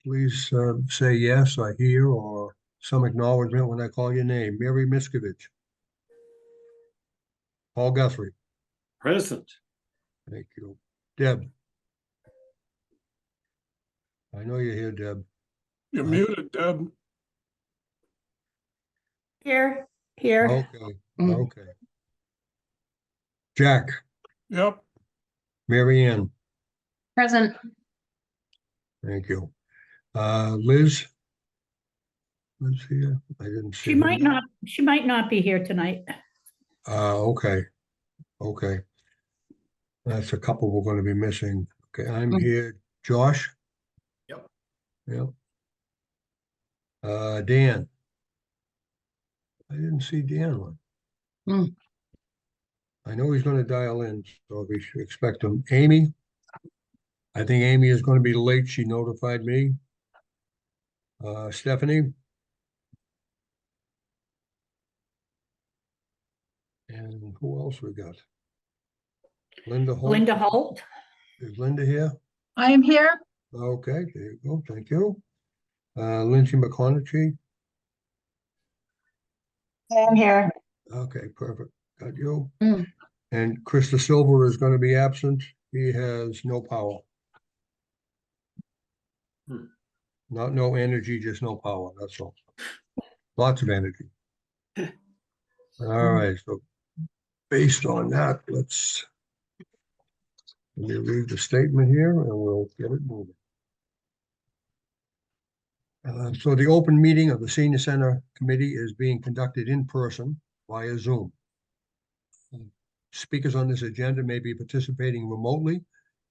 please say yes, I hear, or some acknowledgement when I call your name. Mary Miskovich. Paul Guthrie. Present. Thank you. Deb. I know you're here, Deb. You're muted, Deb. Here. Okay, okay. Jack. Yep. Mary Ann. Present. Thank you. Liz. Liz here. I didn't see She her. might not be here tonight. Okay. Okay. That's a couple we're going to be missing. Okay, I'm here. Josh. Yep. Yep. Dan. I didn't see Dan one. I know he's going to dial in, so we should expect him. Amy. I think Amy is going to be late. She notified me. Stephanie. And who else we got? Linda Holt. Linda Holt. Is Linda here? I am here. Okay, there you go. Thank you. Lindsay McConaughey. I am here. Okay, perfect. Got you. Mm. And Krista Silver is going to be absent. He has no power. Not no energy, just no power. That's all. Lots of energy. All right. So based on that, let me read the statement here and we'll get it moving. So the open meeting of the Senior Center Committee is being conducted in person via Zoom. Speakers on this agenda may be participating remotely,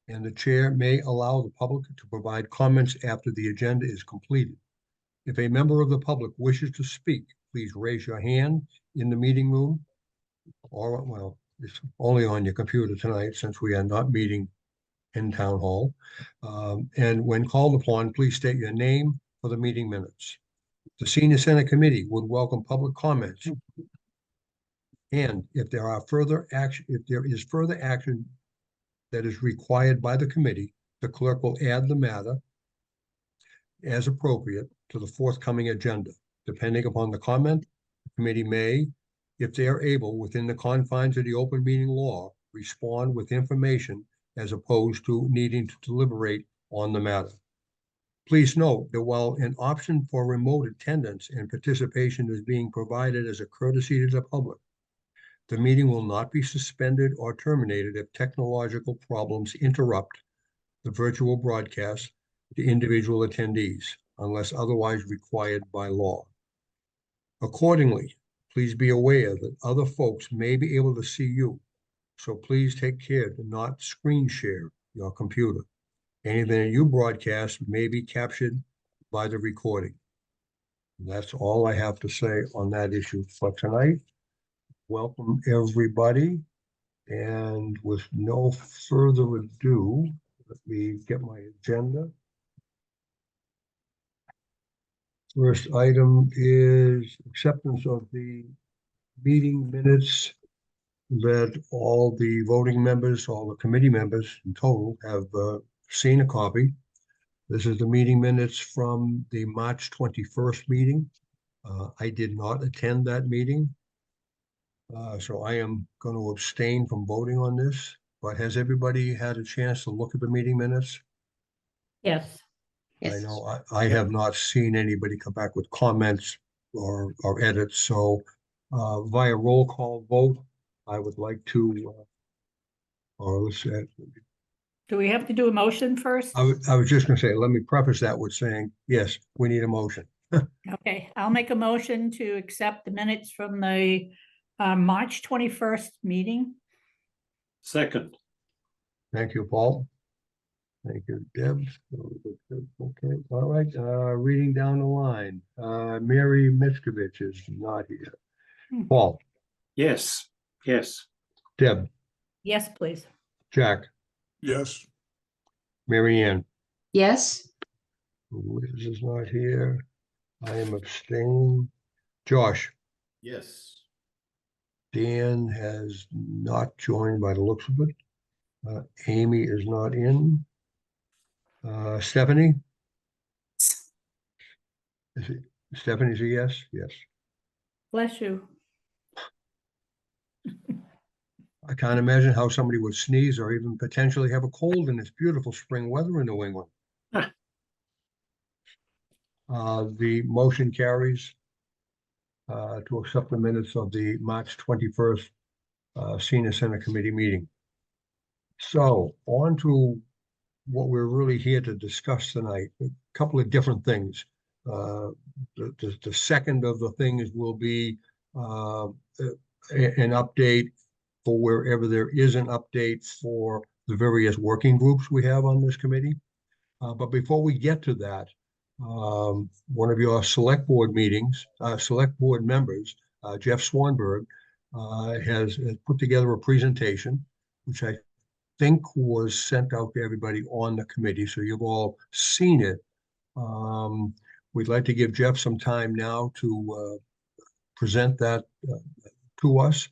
and the chair may allow the public to provide comments after the agenda is completed. If a member of the public wishes to speak, please raise your hand in the meeting room, or, well, it's only on your computer tonight since we are not meeting in town hall. And when called upon, please state your name for the meeting minutes. The Senior Center Committee would welcome public comments. And if there is further action that is required by the committee, the clerk will add the matter as appropriate to the forthcoming agenda. Depending upon the comment, the committee may, if they are able, within the confines of the open meeting law, respond with information as opposed to needing to deliberate on the matter. Please note that while an option for remote attendance and participation is being provided as a courtesy to the public, the meeting will not be suspended or terminated if technological problems interrupt the virtual broadcast to individual attendees, unless otherwise required by law. Accordingly, please be aware that other folks may be able to see you, so please take care to not screen share your computer. Anything that you broadcast may be captured by the recording. And that's all I have to say on that issue for tonight. Welcome, everybody. And with no further ado, let me get my agenda. First item is acceptance of the meeting minutes that all the voting members, all the committee members in total have seen a copy. This is the meeting minutes from the March 21st meeting. I did not attend that meeting. So I am going to abstain from voting on this, but has everybody had a chance to look at the meeting minutes? Yes. I know I have not seen anybody come back with comments or edits, so via roll call vote, I would like to, or let's say, Do we have to do a motion first? I was just going to say, let me preface that with saying, yes, we need a motion. Okay, I'll make a motion to accept the minutes from the March 21st meeting. Second. Thank you, Paul. Thank you, Deb. Okay, all right, reading down the line. Mary Miskovich is not here. Paul, Yes. Yes. Deb, Yes, please. Jack, Yes. Mary Ann. Yes. Liz is not here. I am abstaining. Josh, Yes. Dan has not joined by the looks of it. Amy is not in. Stephanie? Is it, Stephanie's a yes? Yes. Bless you. I can't imagine how somebody would sneeze or even potentially have a cold in this beautiful spring weather in New England. The motion carries to accept the minutes of the March 21st Senior Center Committee meeting. So on to what we're really here to discuss tonight, a couple of different things. The second of the things will be an update for wherever there is an update for the various working groups we have on this committee. But before we get to that, one of your select board members, Jeff Swanberg, has put together a presentation, which I think was sent out to everybody on the committee, so you've all seen it. We'd like to give Jeff some time now to present that to us,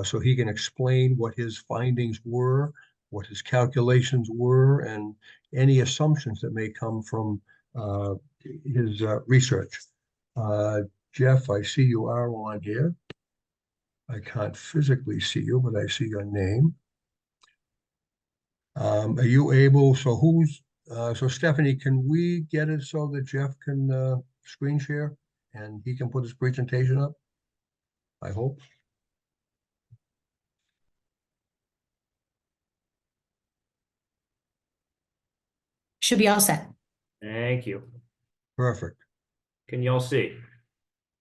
so he can explain what his findings were, what his calculations were, and any assumptions that may come from his research. Jeff, I see you are on here. I can't physically see you, but I see your name. Are you able, so Stephanie, can we get it so that Jeff can screen share and he can put his presentation up? I hope. Should be all set. Thank you. Perfect. Can y'all see?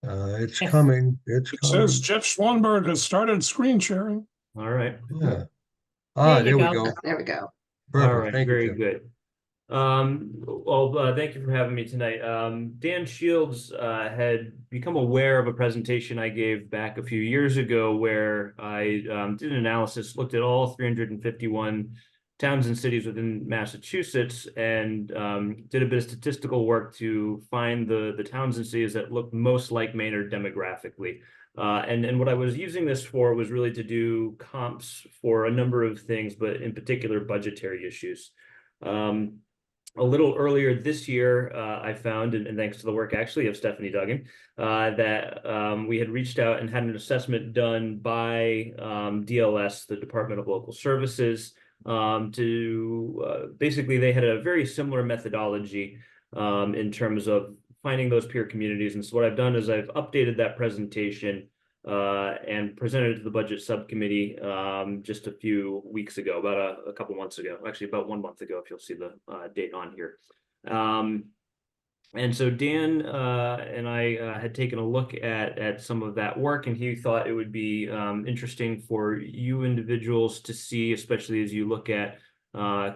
It's Yes. coming. It's It coming. says Jeff Swanberg has started screen sharing. All right. Yeah. There There you we go. go. There we go. All Perfect. right. Thank you, Very Jeff. good. Thank you for having me tonight. Dan Shields had become aware of a presentation I gave back a few years ago where I did an analysis, looked at all 351 towns and cities within Massachusetts, and did a bit of statistical work to find the towns and cities that looked most like Maynard demographically. And what I was using this for was really to do comps for a number of things, but in particular budgetary issues. A little earlier this year, I found, and thanks to the work actually of Stephanie Duggan, that we had reached out and had an assessment done by DLS, the Department of Local Services, to basically they had a very similar methodology in terms of finding those peer communities. And so what I've done is I've updated that presentation and presented it to the budget subcommittee just a few weeks ago, about a couple months ago, actually about 1 month ago, if you'll see the date on here. And so Dan and I had taken a look at some of that work, and he thought it would be interesting for you individuals to see, especially as you look at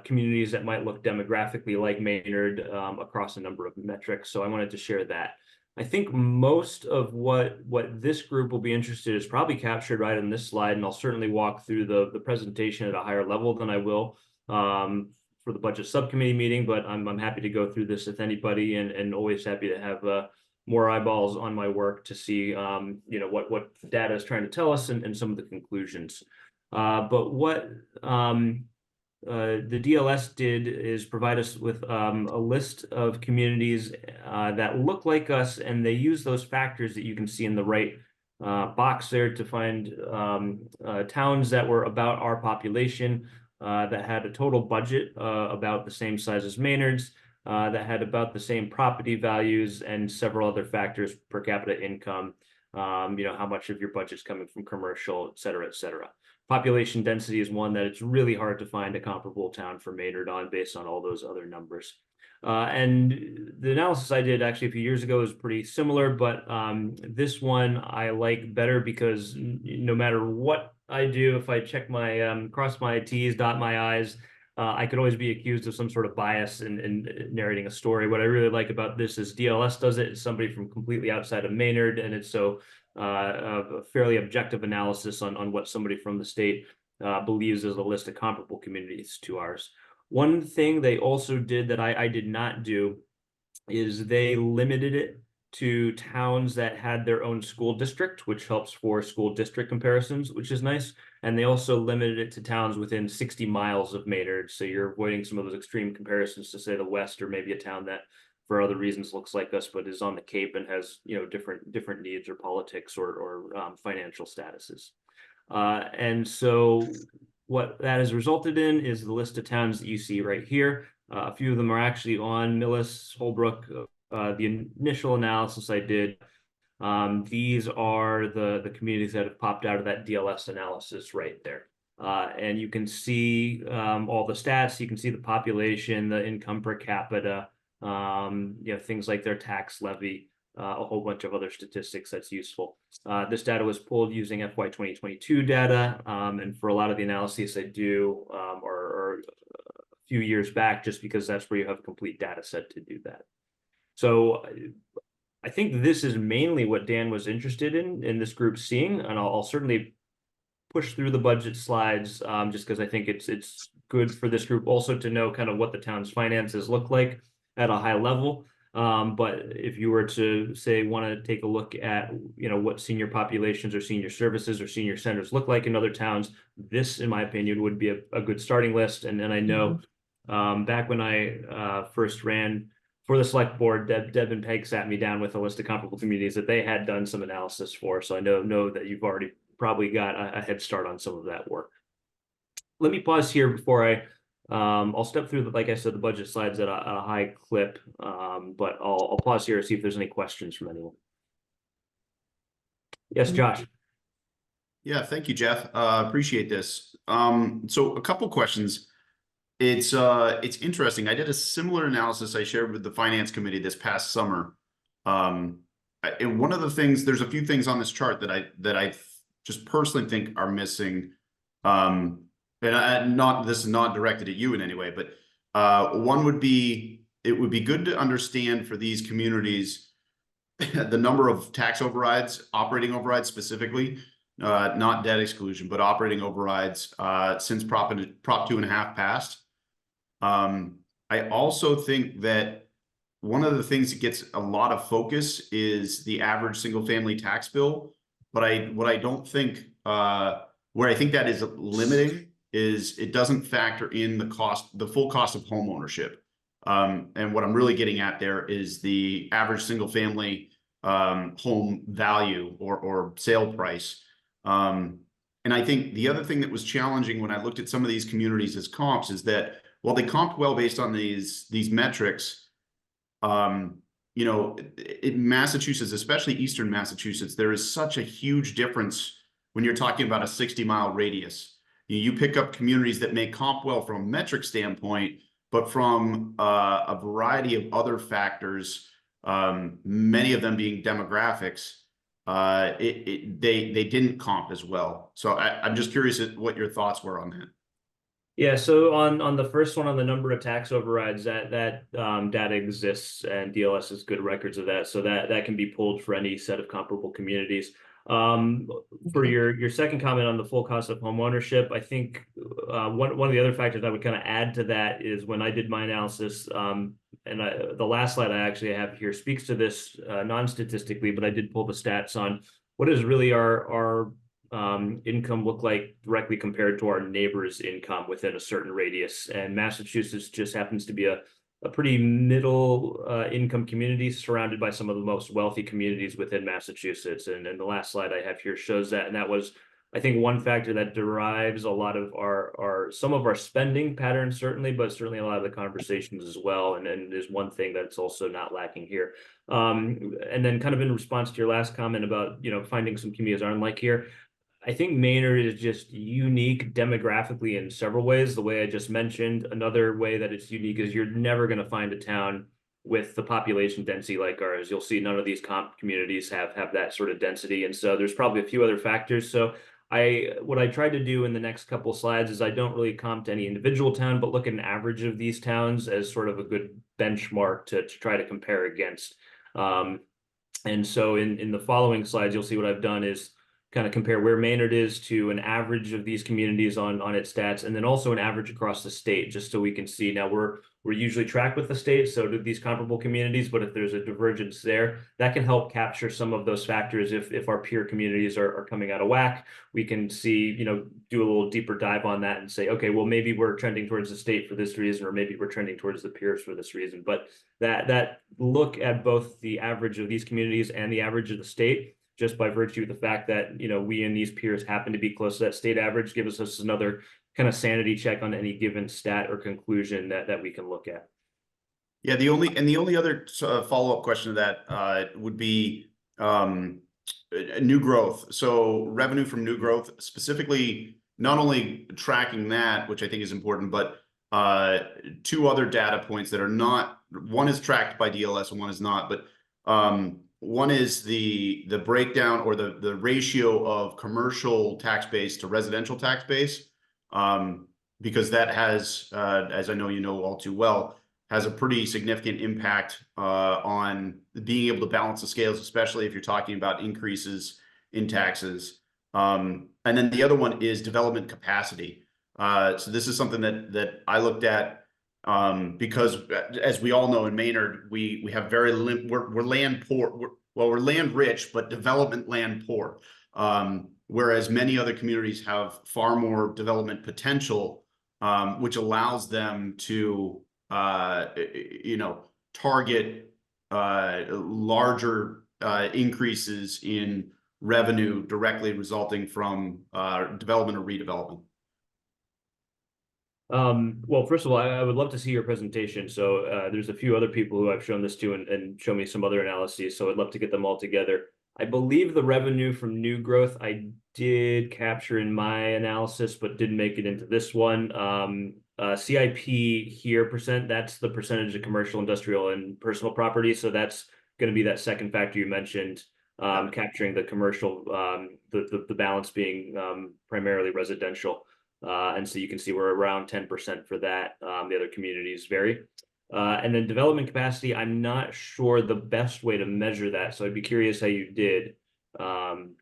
communities that might look demographically like Maynard across a number of metrics. So I wanted to share that. I think most of what this group will be interested in is probably captured right on this slide, and I'll certainly walk through the presentation at a higher level than I will for the budget subcommittee meeting, but I'm happy to go through this with anybody, and always happy to have more eyeballs on my work to see you know what data is trying to tell us and some of the conclusions. But what the DLS did is provide us with a list of communities that look like us, and they use those factors that you can see in the right box there to find towns that were about our population, that had a total budget about the same size as Maynard's, that had about the same property values, and several other factors, per capita income, you know, how much of your budget's coming from commercial, et cetera, et cetera. Population density is one that it's really hard to find a comparable town for Maynard on based on all those other numbers. And the analysis I did actually a few years ago is pretty similar, but this one I like better because no matter what I do, if I check my, cross my T's, dot my I's, I could always be accused of some sort of bias in narrating a story. What I really like about this is DLS does it. It's somebody from completely outside of Maynard, and it's so a fairly objective analysis on what somebody from the state believes is a list of comparable communities to ours. One thing they also did that I did not do is they limited it to towns that had their own school district, which helps for school district comparisons, which is nice. And they also limited it to towns within 60 miles of Maynard. So you're avoiding some of those extreme comparisons to say the west, or maybe a town that for other reasons looks like us, but is on the Cape and has, you know, different needs or politics or financial statuses. And so what that has resulted in is the list of towns that you see right here. A few of them are actually on Millis, Holbrook. The initial analysis I did, these are the communities that have popped out of that DLS analysis right there. And you can see all the stats. You can see the population, the income per capita, you know, things like their tax levy, a whole bunch of other statistics that's useful. This data was pulled using FY 2022 data, and for a lot of the analyses I do are a few years back, just because that's where you have a complete data set to do that. So I think this is mainly what Dan was interested in this group seeing, and I'll certainly push through the budget slides just because I think it's good for this group also to know kind of what the town's finances look like at a high level. But if you were to say want to take a look at, you know, what senior populations or senior services or senior centers look like in other towns, this, in my opinion, would be a good starting list. And I know back when I first ran for the select board, Deb and Peg sat me down with a list of comparable communities that they had done some analysis for. So I know that you've already probably got a head start on some of that work. Let me pause here before I'll step through, like I said, the budget slides at a high clip, but I'll pause here and see if there's any questions from anyone. Yes, Josh. Yeah, thank you, Jeff. Appreciate this. So a couple questions. It's interesting. I did a similar analysis I shared with the finance committee this past summer. And one of the things, there's a few things on this chart that I just personally think are missing. And this is not directed at you in any way, but one would be, it would be good to understand for these communities the number of tax overrides, operating overrides specifically, not debt exclusion, but operating overrides since Prop 2.5 passed. I also think that one of the things that gets a lot of focus is the average single family tax bill. But what I don't think, where I think that is limiting is it doesn't factor in the full cost of home ownership. And what I'm really getting at there is the average single family home value or sale price. And I think the other thing that was challenging when I looked at some of these communities as comps is that while they comped well based on these metrics, you know, in Massachusetts, especially Eastern Massachusetts, there is such a huge difference when you're talking about a 60-mile radius. You pick up communities that may comp well from a metric standpoint, but from a variety of other factors, many of them being demographics, they didn't comp as well. So I'm just curious what your thoughts were on that. Yeah, so on the first one, on the number of tax overrides, that data exists, and DLS has good records of that, so that can be pulled for any set of comparable communities. For your second comment on the full cost of home ownership, I think one of the other factors I would kind of add to that is when I did my analysis, and the last slide I actually have here speaks to this non-statistically, but I did pull the stats on what is really our income look like directly compared to our neighbors' income within a certain radius. And Massachusetts just happens to be a pretty middle income community surrounded by some of the most wealthy communities within Massachusetts. And the last slide I have here shows that. And that was, I think, one factor that derives a lot of some of our spending patterns, certainly, but certainly a lot of the conversations as well. And there's one thing that's also not lacking here. And then kind of in response to your last comment about, you know, finding some communities aren't like here, I think Maynard is just unique demographically in several ways, the way I just mentioned. Another way that it's unique is you're never going to find a town with the population density like ours. You'll see none of these comp communities have that sort of density. And so there's probably a few other factors. So what I tried to do in the next couple slides is I don't really comp to any individual town, but look at an average of these towns as sort of a good benchmark to try to compare against. And so in the following slides, you'll see what I've done is kind of compare where Maynard is to an average of these communities on its stats, and then also an average across the state, just so we can see. Now we're usually tracked with the state, so do these comparable communities, but if there's a divergence there, that can help capture some of those factors. If our peer communities are coming out of whack, we can see, do a little deeper dive on that and say, okay, well, maybe we're trending towards the state for this reason, or maybe we're trending towards the peers for this reason. But that look at both the average of these communities and the average of the state, just by virtue of the fact that, we and these peers happen to be close to that state average, gives us another kind of sanity check on any given stat or conclusion that we can look at. Yeah, the only other follow-up question to that would be new growth. So revenue from new growth, specifically, not only tracking that, which I think is important, but two other data points that are not, one is tracked by DLS and one is not, but one is the breakdown or the ratio of commercial tax base to residential tax base, because that has, as I know you know all too well, has a pretty significant impact on being able to balance the scales, especially if you're talking about increases in taxes. And then the other one is development capacity. So this is something that I looked at because, as we all know, in Maynard, we have very we're land poor. We're land rich, but development land poor. Whereas many other communities have far more development potential, which allows them to target larger increases in revenue directly resulting from development or redevelopment. Well, first of all, I would love to see your presentation. So there's a few other people who I've shown this to and show me some other analyses. So I'd love to get them all together. I believe the revenue from new growth I did capture in my analysis, but didn't make it into this one. CIP here %, that's the percentage of commercial, industrial, and personal property. So that's going to be that second factor you mentioned, capturing the commercial, the balance being primarily residential. And so you can see we're around 10% for that. The other communities vary. And then development capacity, I'm not sure the best way to measure that. So I'd be curious how you did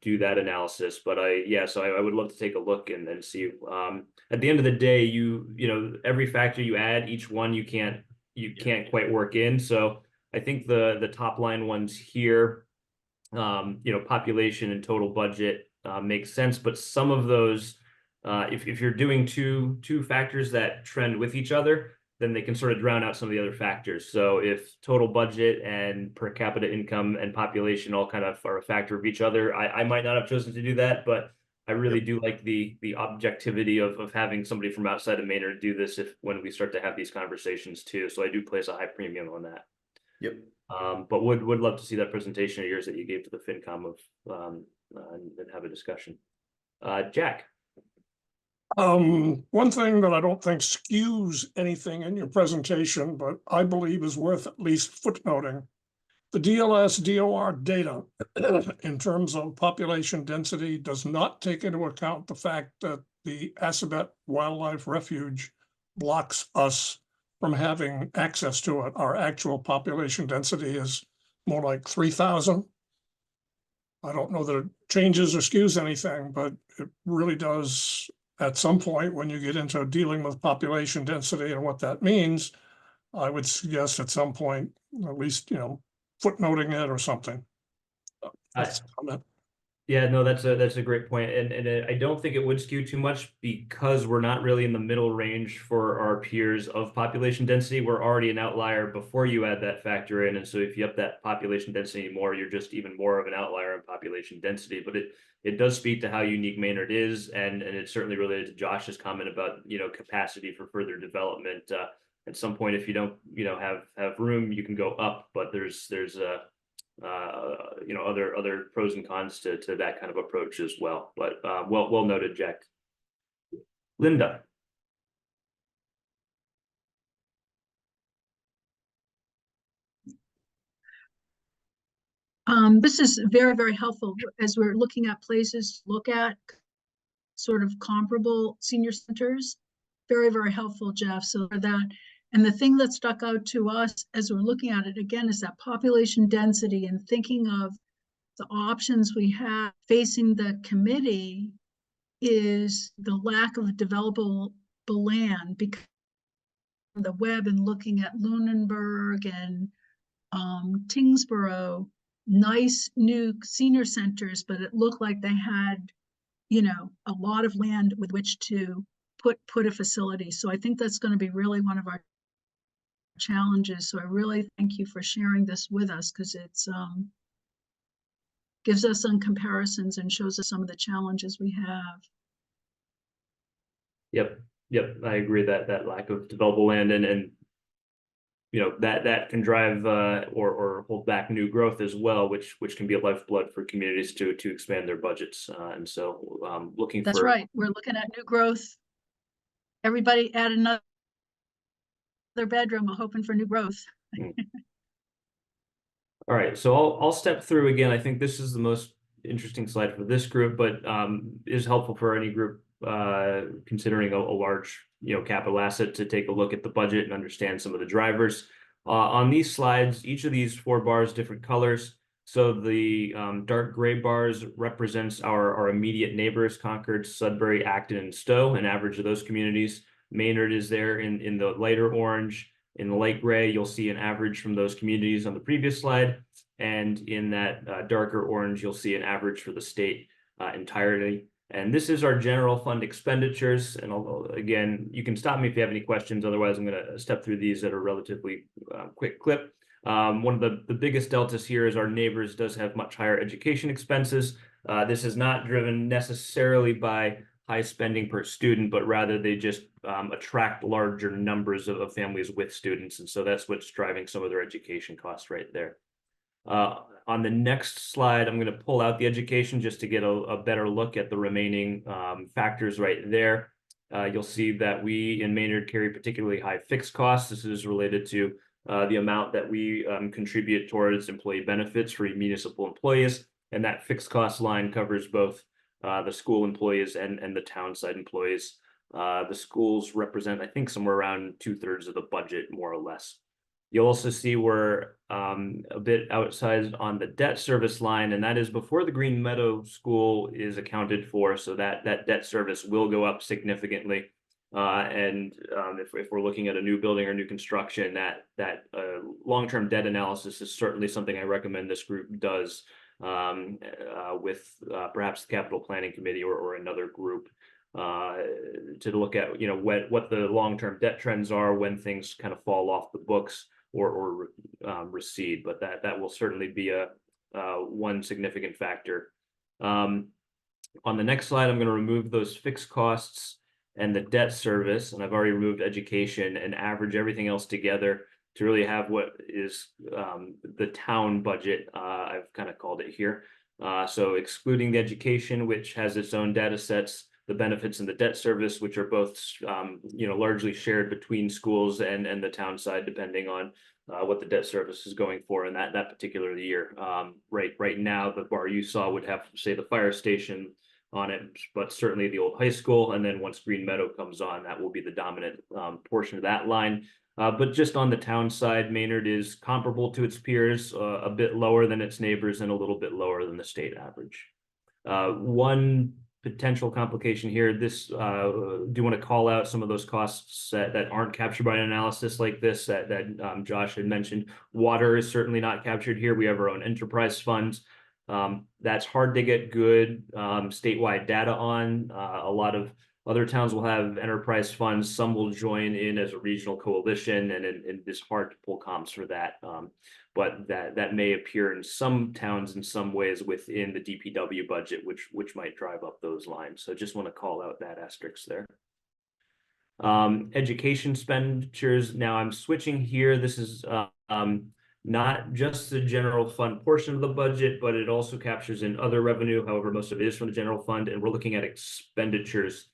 do that analysis. But so I would love to take a look and see. At the end of the day, every factor you add, each one you can't quite work in. So I think the top line ones here, population and total budget makes sense. But some of those, if you're doing two factors that trend with each other, then they can sort of drown out some of the other factors. So if total budget and per capita income and population all kind of are a factor of each other, I might not have chosen to do that, but I really do like the objectivity of having somebody from outside of Maynard do this when we start to have these conversations too. So I do place a high premium on that. Yep. But would love to see that presentation of yours that you gave to the FinCom and have a discussion. Jack. One thing that I don't think skews anything in your presentation, but I believe is worth at least footnoting. The DLS DOR data in terms of population density does not take into account the fact that the Assabet Wildlife Refuge blocks us from having access to it. Our actual population density is more like 3,000. I don't know that it changes or skews anything, but it really does. At some point, when you get into dealing with population density and what that means, I would suggest at some point, at least, footnoting it or something. Yeah, no, that's a great point. And I don't think it would skew too much because we're not really in the middle range for our peers of population density. We're already an outlier before you add that factor in. And so if you up that population density more, you're just even more of an outlier in population density. But it does speak to how unique Maynard is. And it's certainly related to Josh's comment about, capacity for further development. At some point, if you don't, have room, you can go up, but there's other pros and cons to that kind of approach as well. But well noted, Jack. Linda. This is very, very helpful as we're looking at places to look at sort of comparable senior centers. Very, very helpful, Jeff. So for that, and the thing that stuck out to us as we're looking at it again is that population density and thinking of the options we have facing the committee is the lack of developable land, because on the web and looking at Lunenburg and Tingsboro, nice new senior centers, but it looked like they had, you know, a lot of land with which to put a facility. So I think that's going to be really one of our challenges. So I really thank you for sharing this with us, because it's gives us some comparisons and shows us some of the challenges we have. Yep, I agree that that lack of developable land and you know that can drive or hold back new growth as well, which can be a lifeblood for communities to expand their budgets. And so looking That's for right. We're looking at new growth. Everybody add another bedroom. We're hoping for new growth. All right, so I'll step through again. I think this is the most interesting slide for this group, but is helpful for any group considering a large, you know, capital asset to take a look at the budget and understand some of the drivers. On these slides, each of these 4 bars, different colors. So the dark gray bars represents our immediate neighbors, Concord, Sudbury, Acton, and Stowe, an average of those communities. Maynard is there in the lighter orange. In the light gray, you'll see an average from those communities on the previous slide. And in that darker orange, you'll see an average for the state entirely. And this is our general fund expenditures. And again, you can stop me if you have any questions. Otherwise, I'm going to step through these at a relatively quick clip. One of the biggest deltas here is our neighbors does have much higher education expenses. This is not driven necessarily by high spending per student, but rather they just attract larger numbers of families with students. And so that's what's driving some of their education costs right there. On the next slide, I'm going to pull out the education just to get a better look at the remaining factors right there. You'll see that we in Maynard carry particularly high fixed costs. This is related to the amount that we contribute towards employee benefits for municipal employees. And that fixed cost line covers both the school employees and the town side employees. The schools represent, I think, somewhere around 2/3 of the budget, more or less. You'll also see we're a bit outsized on the debt service line, and that is before the Green Meadow School is accounted for. So that debt service will go up significantly. If we're looking at a new building or new construction, that long-term debt analysis is certainly something I recommend this group does with perhaps the Capital Planning Committee or another group to look at, you know, what the long-term debt trends are when things kind of fall off the books or recede. But that will certainly be a one significant factor. On the next slide, I'm going to remove those fixed costs and the debt service, and I've already removed education and average everything else together to really have what is the town budget. I've kind of called it here. So excluding the education, which has its own data sets, the benefits and the debt service, which are both you know, largely shared between schools and the town side, depending on what the debt service is going for in that particular year. Right now, the bar you saw would have, say, the fire station on it, but certainly the old high school. And then once Green Meadow comes on, that will be the dominant portion of that line. But just on the town side, Maynard is comparable to its peers, a bit lower than its neighbors and a little bit lower than the state average. One potential complication here, this do want to call out some of those costs that aren't captured by an analysis like this that Josh had mentioned. Water is certainly not captured here. We have our own enterprise funds. That's hard to get good statewide data on. A lot of other towns will have enterprise funds. Some will join in as a regional coalition, and it's hard to pull comps for that. But that may appear in some towns in some ways within the DPW budget, which might drive up those lines. So just want to call out that asterisk there. Education expenditures. Now I'm switching here. This is not just the general fund portion of the budget, but it also captures in other revenue. However, most of it is from the general fund, and we're looking at expenditures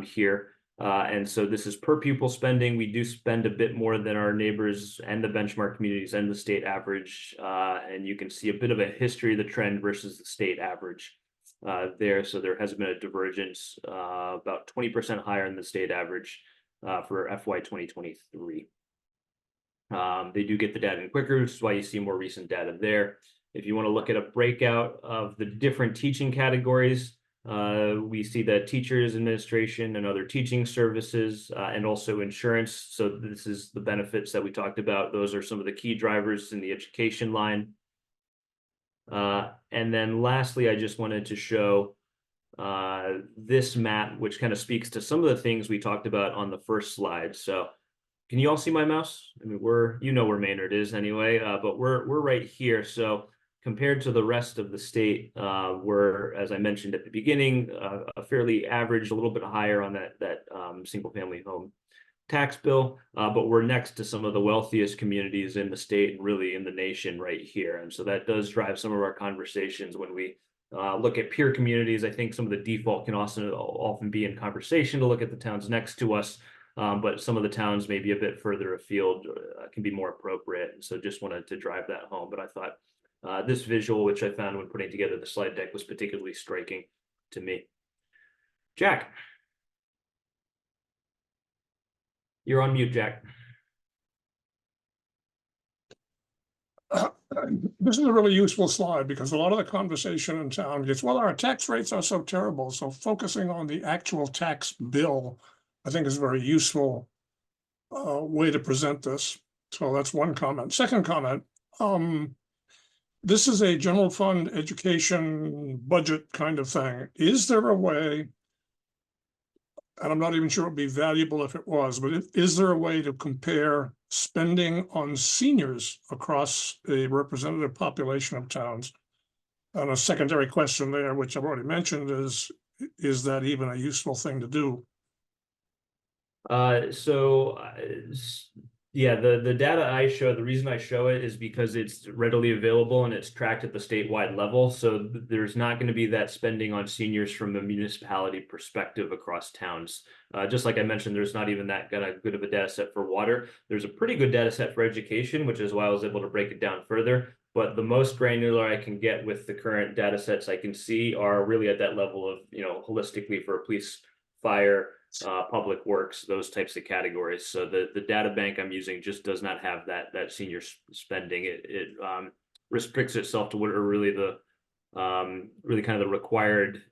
here. And so this is per pupil spending. We do spend a bit more than our neighbors and the benchmark communities and the state average. And you can see a bit of a history of the trend versus the state average there. So there has been a divergence about 20% higher than the state average for FY 2023. They do get the data in quicker, which is why you see more recent data there. If you want to look at a breakout of the different teaching categories, we see that teachers, administration, and other teaching services, and also insurance. So this is the benefits that we talked about. Those are some of the key drivers in the education line. And then lastly, I just wanted to show this map, which kind of speaks to some of the things we talked about on the first slide. So can you all see my mouse? I mean, you know where Maynard is anyway, but we're right here. So compared to the rest of the state, we're, as I mentioned at the beginning, a fairly average, a little bit higher on that single family home tax bill, but we're next to some of the wealthiest communities in the state and really in the nation right here. And so that does drive some of our conversations when we look at peer communities. I think some of the default can also often be in conversation to look at the towns next to us, but some of the towns may be a bit further afield, can be more appropriate. And so just wanted to drive that home. But I thought this visual, which I found when putting together the slide deck, was particularly striking to me. Jack. You're on mute, Jack. This is a really useful slide because a lot of the conversation in town gets, well, our tax rates are so terrible. So focusing on the actual tax bill, I think, is a very useful way to present this. So that's one comment. Second comment, this is a general fund education budget kind of thing. Is there a way, and I'm not even sure it would be valuable if it was, but is there a way to compare spending on seniors across a representative population of towns? And a secondary question there, which I've already mentioned, is that even a useful thing to do? Yeah, the data I show, the reason I show it is because it's readily available and it's tracked at the statewide level. So there's not going to be that spending on seniors from a municipality perspective across towns. Just like I mentioned, there's not even that good of a data set for water. There's a pretty good data set for education, which is why I was able to break it down further. But the most granular I can get with the current data sets I can see are really at that level of, holistically for police, fire, public works, those types of categories. So the data bank I'm using just does not have that senior spending. It restricts itself to what are really really kind of the required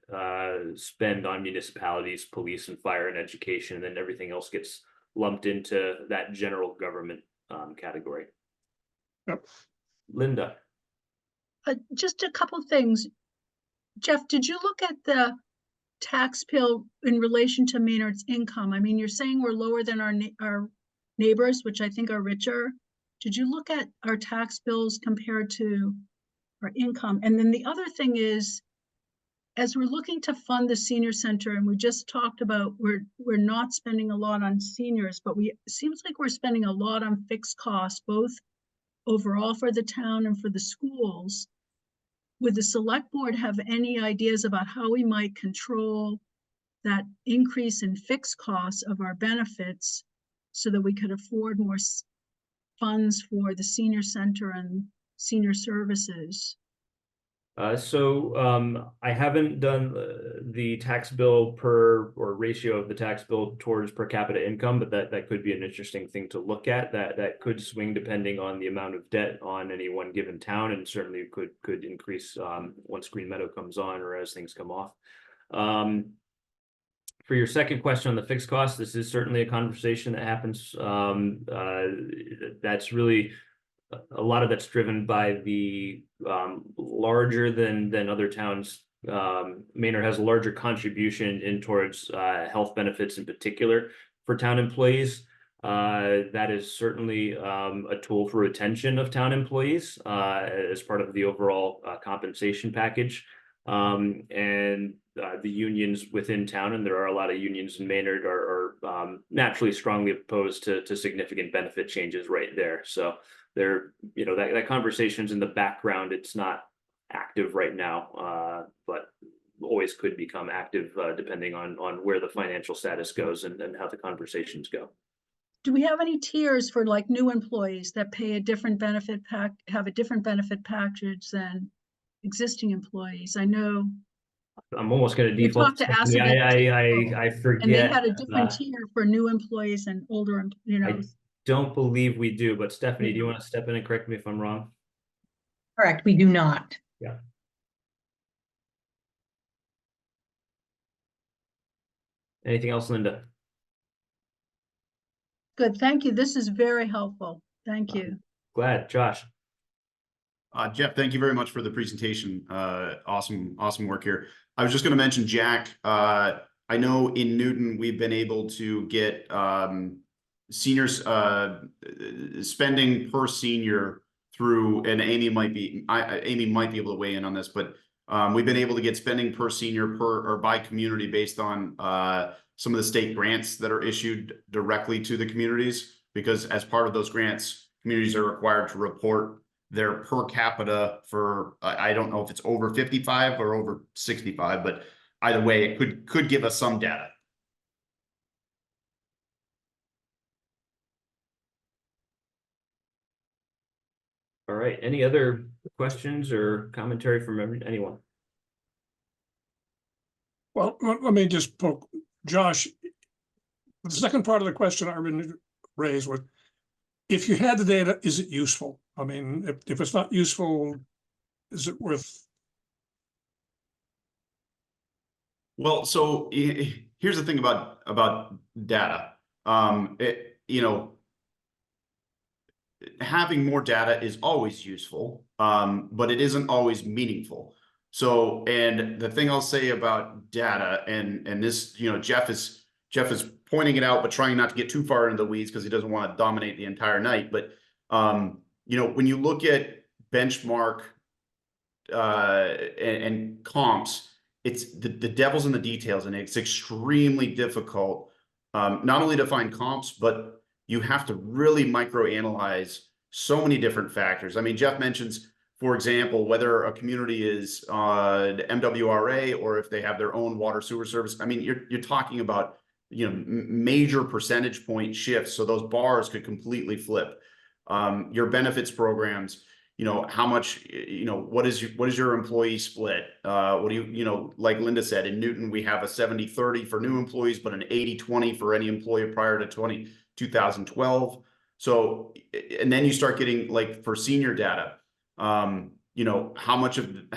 spend on municipalities, police and fire and education, and then everything else gets lumped into that general government category. Yep. Linda. Just a couple things. Jeff, did you look at the tax bill in relation to Maynard's income? I mean, you're saying we're lower than our neighbors, which I think are richer. Did you look at our tax bills compared to our income? And then the other thing is, as we're looking to fund the senior center, and we just talked about we're not spending a lot on seniors, but seems like we're spending a lot on fixed costs, both overall for the town and for the schools. Would the select board have any ideas about how we might control that increase in fixed costs of our benefits so that we could afford more funds for the senior center and senior services? I haven't done the tax bill or ratio of the tax bill towards per capita income, but that could be an interesting thing to look at. That could swing depending on the amount of debt on any one given town, and certainly could increase once Green Meadow comes on or as things come off. For your second question on the fixed costs, this is certainly a conversation that happens. That's really a lot of that's driven by the larger than other towns. Maynard has a larger contribution in towards health benefits in particular for town employees. That is certainly a tool for retention of town employees as part of the overall compensation package. And the unions within town, and there are a lot of unions in Maynard, are naturally strongly opposed to significant benefit changes right there. So there, that conversation's in the background. It's not active right now, but always could become active depending on where the financial status goes and how the conversations go. Do we have any tiers for like new employees that pay a different benefit have a different benefit package than existing employees? I know I'm almost going to we default. talked to Assabet I forget. and they had a different tier for new employees and older, I don't believe we do, but Stephanie, do you want to step in and correct me if I'm wrong? Correct, we do not. Anything else, Linda? Good, thank you. This is very helpful. Thank you. Glad, Josh. Jeff, thank you very much for the presentation. Awesome work here. I was just going to mention, Jack, I know in Newton, we've been able to get seniors spending per senior through, and Amy might be able to weigh in on this, but we've been able to get spending per senior or by community based on some of the state grants that are issued directly to the communities, because as part of those grants, communities are required to report their per capita for, I don't know if it's over 55 or over 65, but either way, it could give us some data. All right, any other questions or commentary from anyone? Well, let me just poke, Josh. The second part of the question I really raised was, if you had the data, is it useful? I mean, if it's not useful, is it worth? Well, so here's the thing about data. Having more data is always useful, but it isn't always meaningful. So, and the thing I'll say about data, and this, Jeff is pointing it out, but trying not to get too far into the weeds because he doesn't want to dominate the entire night. But when you look at benchmark and comps, it's the devil's in the details, and it's extremely difficult not only to find comps, but you have to really microanalyze so many different factors. I mean, Jeff mentions, for example, whether a community is MWRA or if they have their own water sewer service. I mean, you're talking about major percentage point shifts, so those bars could completely flip. Your benefits programs, how much, what is your employee split? What do you, like Linda said, in Newton, we have a 70-30 for new employees, but an 80-20 for any employee prior to 2012. So, and then you start getting, like, for senior data, how much of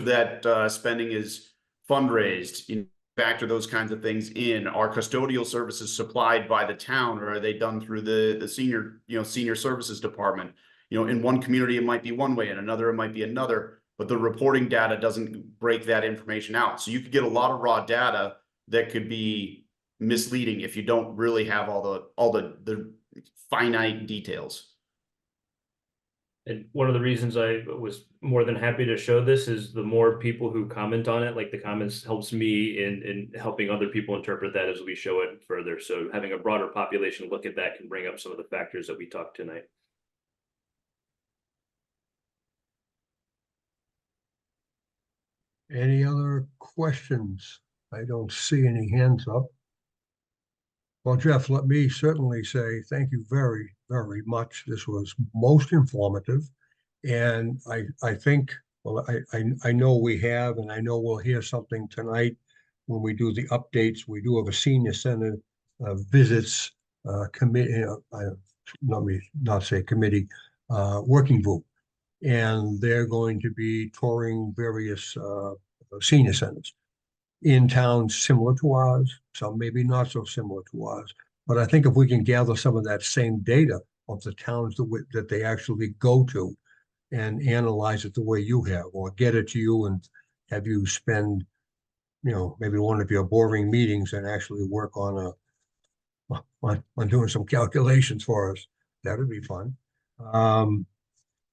that spending is fundraised, factor those kinds of things in. Are custodial services supplied by the town, or are they done through the senior services department? In one community, it might be one way, and another, it might be another, but the reporting data doesn't break that information out. So you could get a lot of raw data that could be misleading if you don't really have all the finite details. And one of the reasons I was more than happy to show this is the more people who comment on it, like the comments helps me in helping other people interpret that as we show it further. So having a broader population look at that can bring up some of the factors that we talked tonight. Any other questions? I don't see any hands up. Well, Jeff, let me certainly say thank you very, very much. This was most informative. And I think, well, I know we have, and I know we'll hear something tonight when we do the updates. We do have a senior center visits committee, let me not say committee, working group. And they're going to be touring various senior centers in towns similar to ours, some maybe not so similar to ours. But I think if we can gather some of that same data of the towns that they actually go to and analyze it the way you have, or get it to you and have you spend, maybe one of your boring meetings and actually work on doing some calculations for us, that would be fun.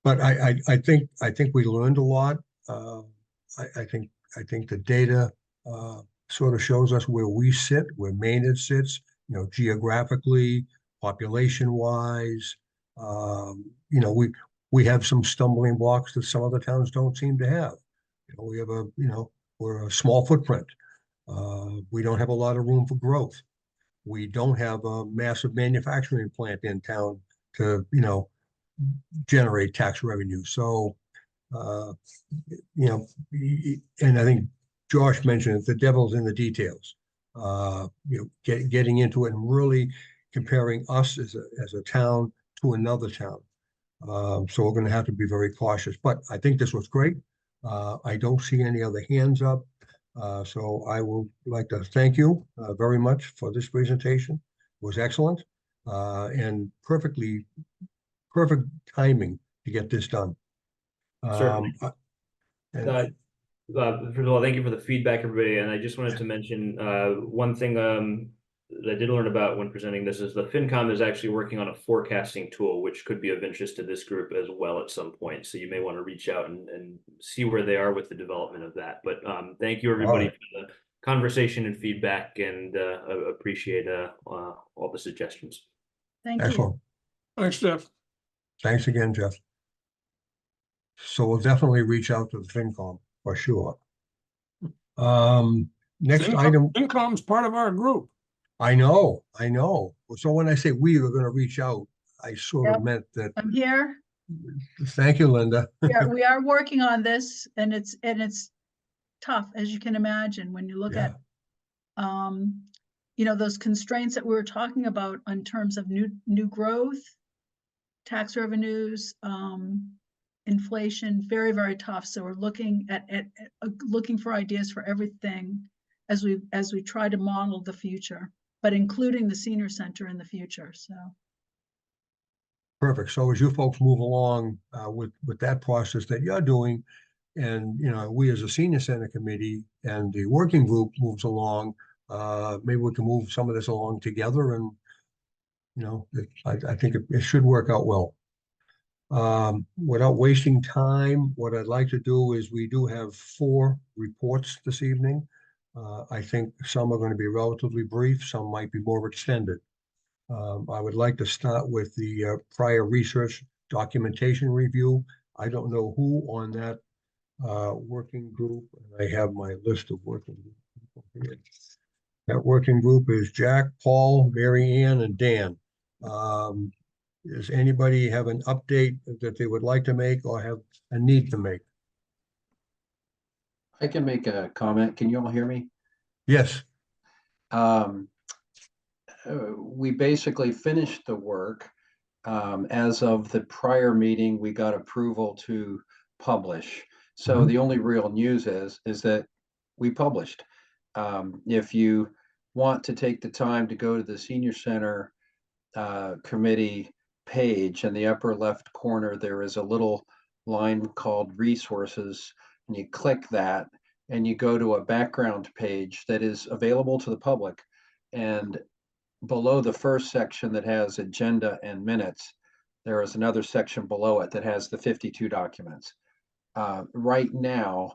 But I think we learned a lot. I think the data sort of shows us where we sit, where Maynard sits, geographically, population-wise. We have some stumbling blocks that some other towns don't seem to have. We have we're a small footprint. We don't have a lot of room for growth. We don't have a massive manufacturing plant in town to, generate tax revenue. So, and I think Josh mentioned it, the devil's in the details. Getting into it and really comparing us as a town to another town. So we're gonna have to be very cautious, but I think this was great. I don't see any other hands up. So I would like to thank you very much for this presentation. It was excellent and perfect timing to get this done. Certainly. And- First of all, thank you for the feedback, everybody. And I just wanted to mention one thing that I did learn about when presenting this is the FinCom is actually working on a forecasting tool, which could be of interest to this group as well at some point. So you may want to reach out and see where they are with the development of that. But thank you, everybody, right. for the conversation and feedback, and appreciate all the suggestions. Thank you. Excellent. Thanks, Jeff. Thanks again, Jeff. So we'll definitely reach out to the FinCom for sure. Next item, FinCom's part of our group. I know. So when I say we were gonna reach out, I sort of Yep. meant that, I'm here. thank you, Linda. Yeah, we are working on this and it's tough, as you can imagine, when you look at those constraints that we were talking about in terms of new growth, tax revenues, inflation, very, very tough. So we're looking at looking for ideas for everything as we try to model the future, but including the senior center in the future. So Perfect. So as you folks move along with that process that you're doing, and we as a senior center committee and the working group moves along, maybe we can move some of this along together, and I think it should work out well. Without wasting time, what I'd like to do is we do have 4 reports this evening. I think some are going to be relatively brief, some might be more extended. I would like to start with the prior research documentation review. I don't know who on that working group. I have my list of working group here. That working group is Jack, Paul, Mary Ann, and Dan. Does anybody have an update that they would like to make or have a need to make? I can make a comment. Can you all hear me? Yes. We basically finished the work. As of the prior meeting, we got approval to publish. So the only real news is that we published. If you want to take the time to go to the Senior Center committee page, in the upper left corner, there is a little line called resources, and you click that and you go to a background page that is available to the public. And below the first section that has agenda and minutes, there is another section below it that has the 52 documents. Right now,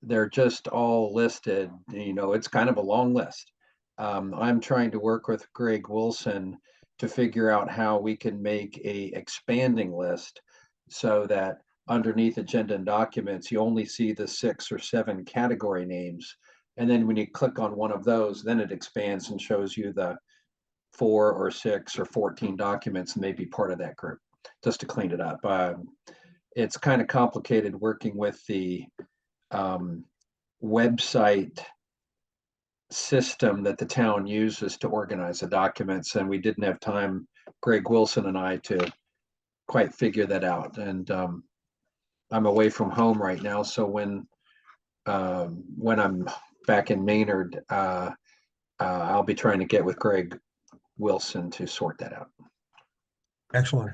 they're just all listed. It's kind of a long list. I'm trying to work with Greg Wilson to figure out how we can make a expanding list so that underneath agenda and documents, you only see the 6 or 7 category names. And then when you click on one of those, then it expands and shows you the 4 or 6 or 14 documents and may be part of that group, just to clean it up. It's kind of complicated working with the website system that the town uses to organize the documents, and we didn't have time, Greg Wilson and I, to quite figure that out. And I'm away from home right now, so when I'm back in Maynard, I'll be trying to get with Greg Wilson to sort that out. Excellent.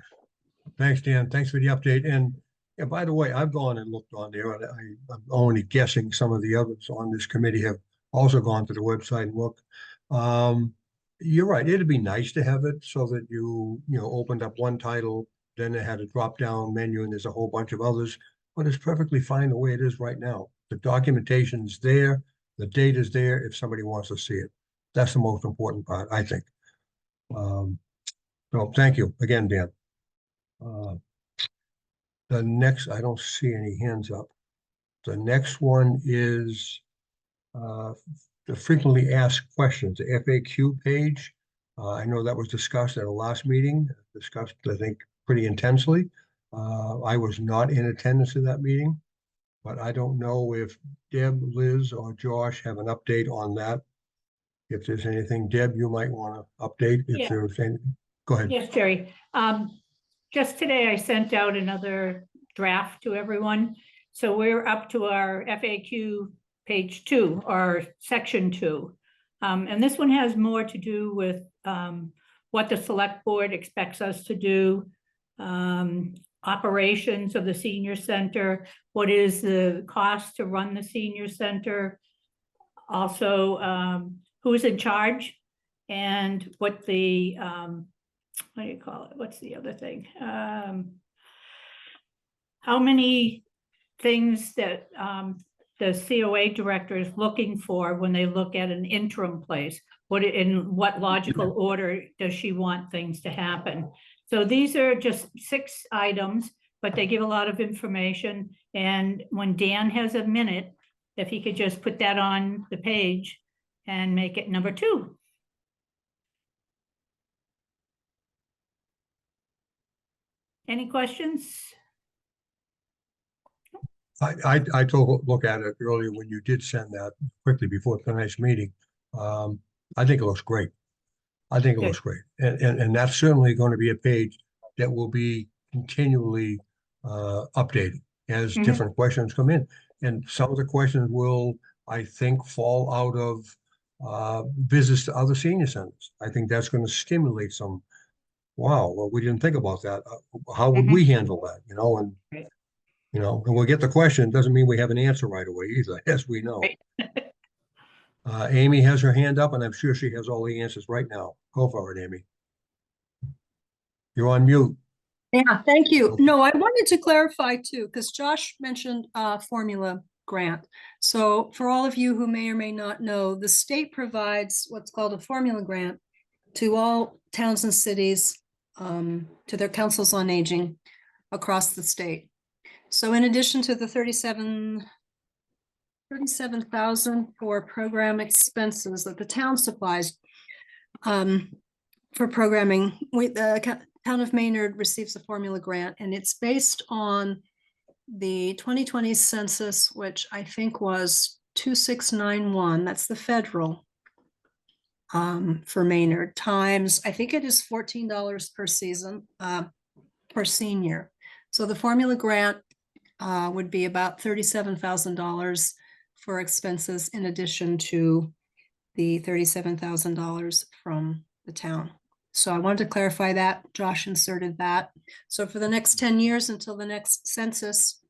Thanks, Dan. Thanks for the update. And by the way, I've gone and looked on there, and I'm only guessing some of the others on this committee have also gone to the website and looked. You're right. It'd be nice to have it so that you opened up one title, then it had a drop-down menu, and there's a whole bunch of others. But it's perfectly fine the way it is right now. The documentation's there, the data's there if somebody wants to see it. That's the most important part, I think. So thank you again, Dan. The next, I don't see any hands up. The next one is the frequently asked questions, the FAQ page. I know that was discussed at a last meeting, discussed, I think, pretty intensely. I was not in attendance at that meeting, but I don't know if Deb, Liz, or Josh have an update on that. If there's anything, Deb, you might want to update if Yeah. there's anything. Go ahead. Yes, Jerry. just today I sent out another draft to everyone. So we're up to our FAQ page 2 or section 2. And this one has more to do with what the select board expects us to do, operations of the senior center, what is the cost to run the senior center, also who's in charge, and what the what do you call it? What's the other thing? How many things that the COA director is looking for when they look at an interim place? In what logical order does she want things to happen? So these are just 6 items, but they give a lot of information. And when Dan has a minute, if he could just put that on the page and make it number 2. Any questions? I took a look at it earlier when you did send that quickly before tonight's meeting. I think it looks great. I think it looks great. And that's certainly going to be a page that will be continually updated as different questions come in. And some of the questions will, I think, fall out of visits to other senior centers. I think that's going to stimulate some, wow, well, we didn't think about that. How would we handle that? You know, and you know, and we'll get the question. Doesn't mean we have an answer right away either, as we know. Right. Amy has her hand up, and I'm sure she has all the answers right now. Go for it, Amy. You're on mute. Yeah, thank you. Okay. No, I wanted to clarify too, because Josh mentioned formula grant. So for all of you who may or may not know, the state provides what's called a formula grant to all towns and cities, to their councils on aging across the state. So in addition to the 37,000 for program expenses that the town supplies for programming, the town of Maynard receives a formula grant, and it's based on the 2020 census, which I think was 2691. That's the federal for Maynard, times, I think it is $14 per season per senior. So the formula grant would be about $37,000 for expenses in addition to the $37,000 from the town. So I wanted to clarify that. Josh inserted that. So for the next 10 years until the next census,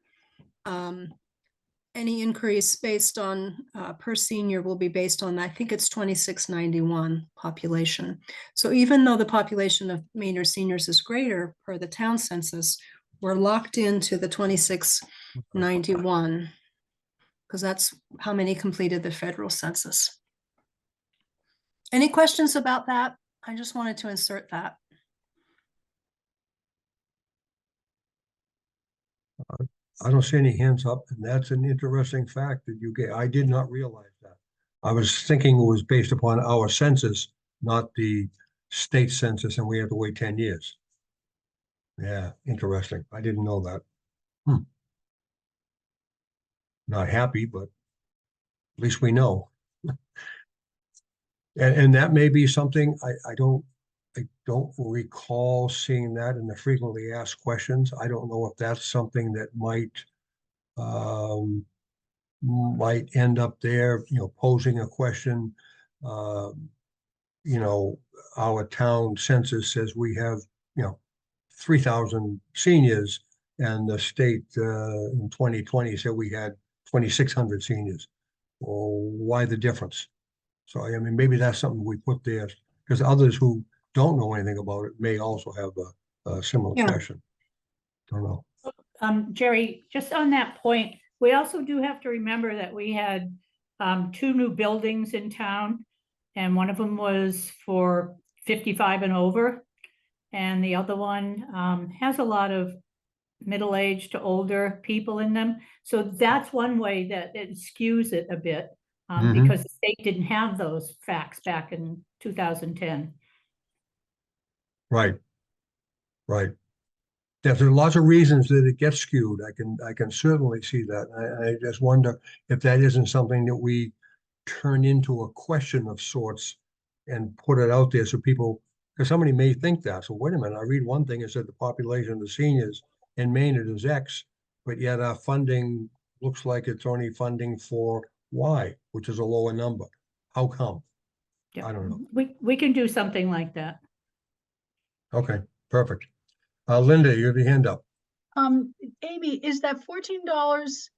any increase based on per senior will be based on, I think it's 2691 population. So even though the population of Maynard seniors is greater per the town census, we're locked into the 2691 because that's how many completed the federal census. Any questions about that? I just wanted to insert that. I don't see any hands up, and that's an interesting fact that you get. I did not realize that. I was thinking it was based upon our census, not the state census, and we had to wait 10 years. Yeah, interesting. I didn't know that. Not happy, but at least we know. And that may be something I don't recall seeing that in the frequently asked questions. I don't know if that's something that might end up there, you know, posing a question. You know, our town census says we have, you know, 3,000 seniors, and the state in 2020 said we had 2,600 seniors. Well, why the difference? So, I mean, maybe that's something we put there, because others who don't know anything about it may also have a similar question. Don't know. Jerry, just on that point, we also do have to remember that we had 2 new buildings in town, and one of them was for 55 and over, and the other one has a lot of middle-aged to older people in them. So that's one way that it skews it a bit, because the state didn't have those facts back in 2010. Right. Right. There's lots of reasons that it gets skewed. I can certainly see that. I just wonder if that isn't something that we turn into a question of sorts and put it out there so people, Because somebody may think that, so wait a minute, I read one thing, it said the population of the seniors in Maynard is X, but yet our funding looks like it's only funding for Y, which is a lower number. How come? Yeah. I don't know. We can do something like that. Okay, perfect. Linda, you have your hand up. Amy, is that $14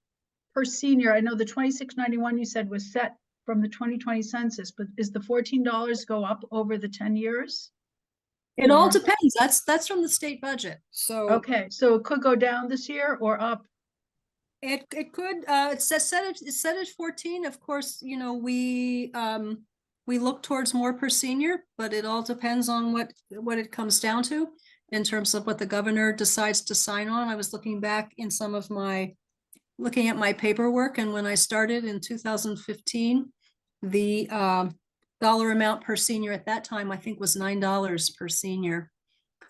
per senior? I know the 2691 you said was set from the 2020 census, but is the $14 go up over the 10 years? It all Or- depends. That's from the state budget. So Okay, so it could go down this year or up? it could, it's set at 14. Of course, you know, we look towards more per senior, but it all depends on what it comes down to in terms of what the governor decides to sign on. I was looking back in looking at my paperwork, and when I started in 2015, the dollar amount per senior at that time, I think, was $9 per senior.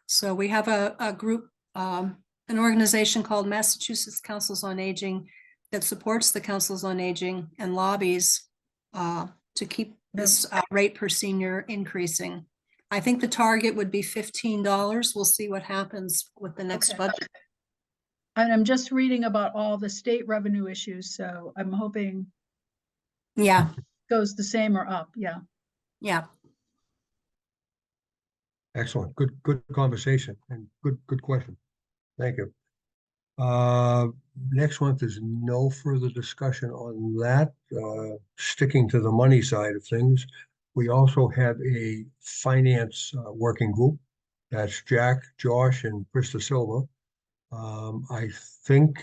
So we have a group, an organization called Massachusetts Councils on Aging that supports the Councils on Aging and lobbies to keep this rate per senior increasing. I think the target would be $15. We'll see what happens with the next Okay. budget. And I'm just reading about all the state revenue issues, so I'm hoping Yeah, goes the same or up, yeah. yeah. Excellent. Good conversation and good question. Thank you. Next month, there's no further discussion on that. Sticking to the money side of things, we also have a finance working group. That's Jack, Josh, and Krista Silva. I think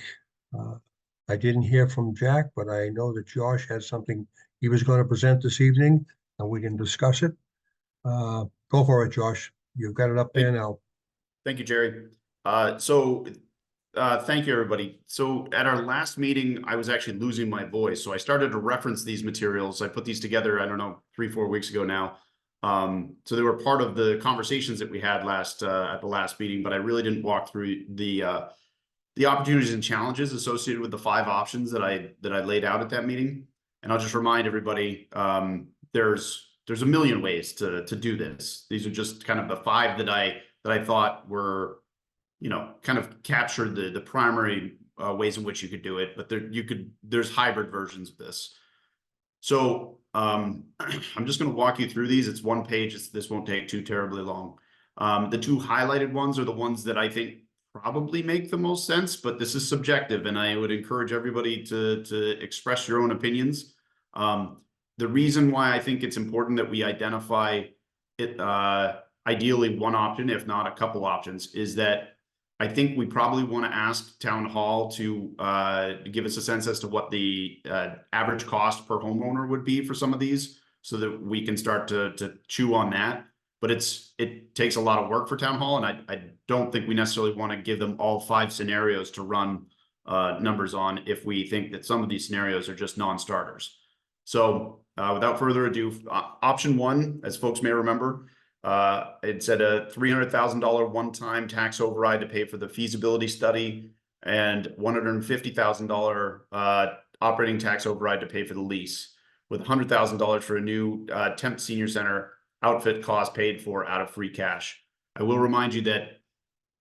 I didn't hear from Jack, but I know that Josh has something he was going to present this evening, and we can discuss it. Go for it, Josh. You've got it up there now. Thank you, Jerry. Thank you, everybody. So at our last meeting, I was actually losing my voice. So I started to reference these materials. I put these together, I don't know, 3-4 weeks ago now. So they were part of the conversations that we had at the last meeting, but I really didn't walk through the opportunities and challenges associated with the 5 options that I laid out at that meeting. And I'll just remind everybody, there's a million ways to do this. These are just kind of the 5 that I thought were, you know, kind of captured the primary ways in which you could do it, but there's hybrid versions of this. So I'm just going to walk you through these. It's 1 page. This won't take too terribly long. The 2 highlighted ones are the ones that I think probably make the most sense, but this is subjective, and I would encourage everybody to express your own opinions. The reason why I think it's important that we identify it, ideally 1 option, if not a couple options, is that I think we probably want to ask Town Hall to give us a sense as to what the average cost per homeowner would be for some of these, so that we can start to chew on that. But it takes a lot of work for Town Hall, and I don't think we necessarily want to give them all 5 scenarios to run numbers on if we think that some of these scenarios are just non-starters. So without further ado, option 1, as folks may remember, it said a $300,000 one-time tax override to pay for the feasibility study and $150,000 operating tax override to pay for the lease, with $100,000 for a new temp senior center outfit cost paid for out of free cash. I will remind you that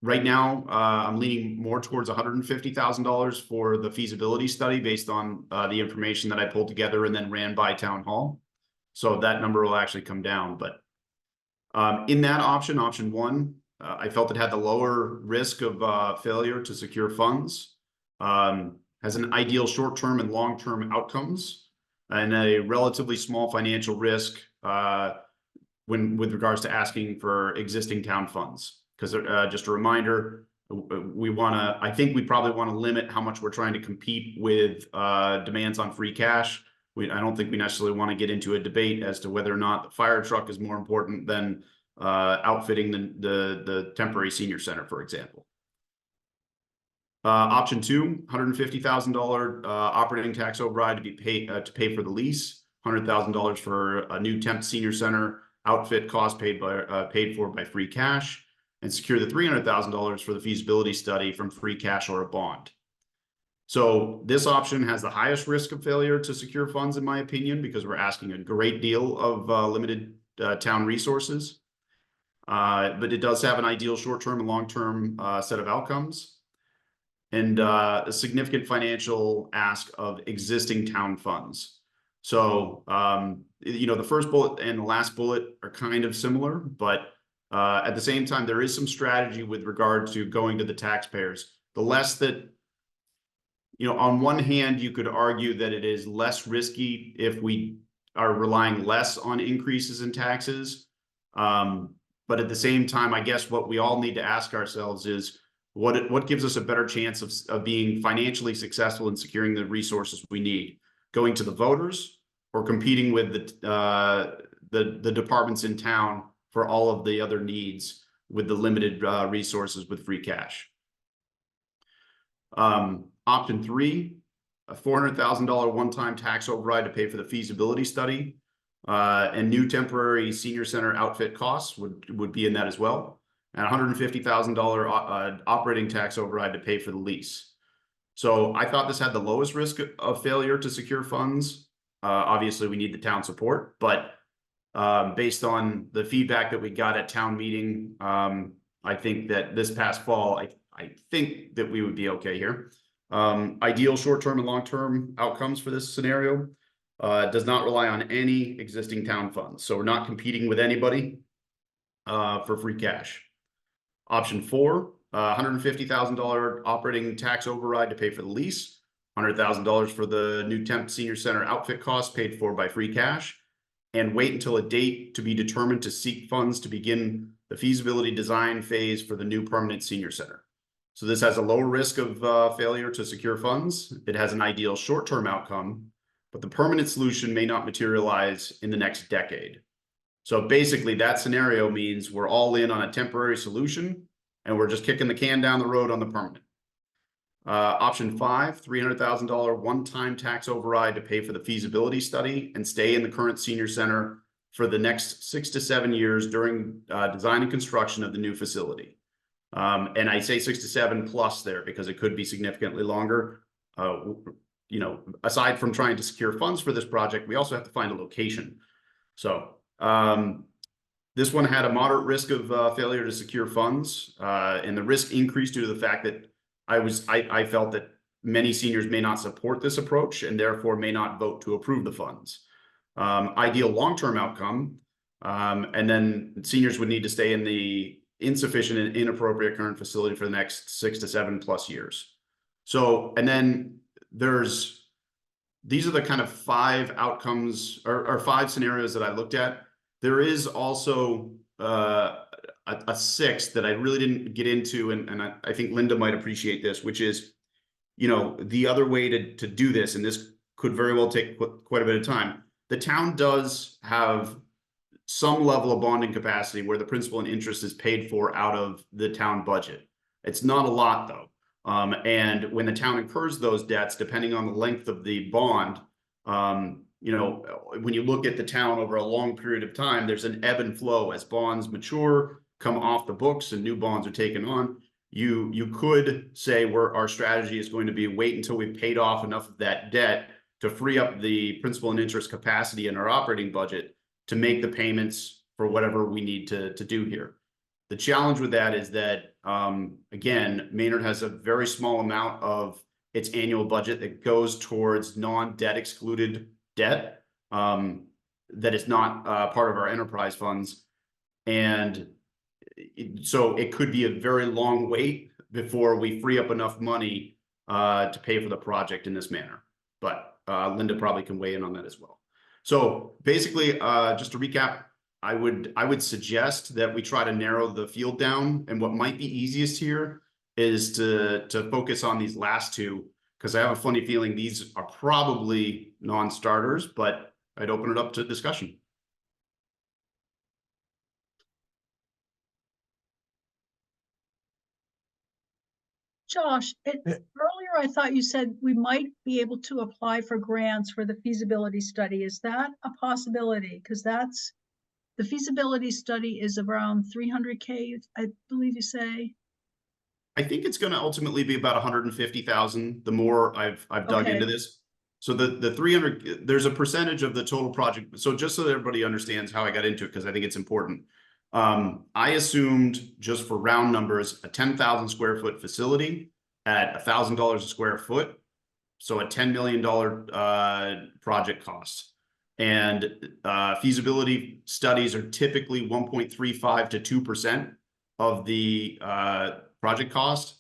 right now I'm leaning more towards $150,000 for the feasibility study based on the information that I pulled together and then ran by Town Hall. So that number will actually come down, but in that option 1, I felt it had the lower risk of failure to secure funds, has an ideal short-term and long-term outcomes, and a relatively small financial risk with regards to asking for existing town funds. Because just a reminder, I think we probably want to limit how much we're trying to compete with demands on free cash. I don't think we necessarily want to get into a debate as to whether or not the fire truck is more important than outfitting the temporary senior center, for example. Option 2, $150,000 operating tax override to be paid to pay for the lease, $100,000 for a new temp senior center outfit cost paid for by free cash, and secure the $300,000 for the feasibility study from free cash or a bond. So this option has the highest risk of failure to secure funds, in my opinion, because we're asking a great deal of limited town resources. but it does have an ideal short-term and long-term set of outcomes, and a significant financial ask of existing town funds. So, you know, the first bullet and the last bullet are kind of similar, but at the same time, there is some strategy with regard to going to the taxpayers. The less that, you know, on one hand, you could argue that it is less risky if we are relying less on increases in taxes. But at the same time, I guess what we all need to ask ourselves is what gives us a better chance of being financially successful in securing the resources we need? Going to the voters or competing with the departments in town for all of the other needs with the limited resources with free cash? Option 3, a $400,000 one-time tax override to pay for the feasibility study, and new temporary senior center outfit costs would be in that as well, and $150,000 operating tax override to pay for the lease. So I thought this had the lowest risk of failure to secure funds. Obviously, we need the town support, but based on the feedback that we got at town meeting, I think that this past fall, I think that we would be okay here. Ideal short-term and long-term outcomes for this scenario. Does not rely on any existing town funds. So we're not competing with anybody for free cash. Option 4, $150,000 operating tax override to pay for the lease, $100,000 for the new temp senior center outfit costs paid for by free cash, and wait until a date to be determined to seek funds to begin the feasibility design phase for the new permanent senior center. So this has a low risk of failure to secure funds. It has an ideal short-term outcome, but the permanent solution may not materialize in the next decade. So basically that scenario means we're all in on a temporary solution and we're just kicking the can down the road on the permanent. Option 5, $300,000 one-time tax override to pay for the feasibility study and stay in the current senior center for the next 6 to 7 years during design and construction of the new facility. And I say 6 to 7 plus there because it could be significantly longer. You know, aside from trying to secure funds for this project, we also have to find a location. So this one had a moderate risk of failure to secure funds, and the risk increased due to the fact that I felt that many seniors may not support this approach and therefore may not vote to approve the funds. Ideal long-term outcome, and then seniors would need to stay in the insufficient and inappropriate current facility for the next 6 to 7 plus years. So, and then these are the kind of 5 outcomes or 5 scenarios that I looked at. There is also a 6th that I really didn't get into, and I think Linda might appreciate this, which is, you know, the other way to do this, and this could very well take quite a bit of time. The town does have some level of bonding capacity where the principal and interest is paid for out of the town budget. It's not a lot though. And when the town incurs those debts, depending on the length of the bond, you know, when you look at the town over a long period of time, there's an ebb and flow as bonds mature, come off the books, and new bonds are taken on. You could say our strategy is going to be wait until we've paid off enough of that debt to free up the principal and interest capacity in our operating budget to make the payments for whatever we need to do here. The challenge with that is that, again, Maynard has a very small amount of its annual budget that goes towards non-debt excluded debt that is not part of our enterprise funds. And so it could be a very long wait before we free up enough money to pay for the project in this manner. But Linda probably can weigh in on that as well. So basically, just to recap, I would suggest that we try to narrow the field down, and what might be easiest here is to focus on these last 2, because I have a funny feeling these are probably non-starters, but I'd open it up to discussion. Josh, earlier I thought you said we might be able to apply for grants for the feasibility study. Is that a possibility? Because the feasibility study is around 300K, I believe you say. I think it's going to ultimately be about 150,000. The more I've dug into this, so the 300, there's a percentage of the total project. So just so that everybody understands how I got into it, because I think it's important. I assumed, just for round numbers, a 10,000 square foot facility at $1,000 a square foot. So a $10 million project cost. And feasibility studies are typically 1.35 to 2% of the project cost.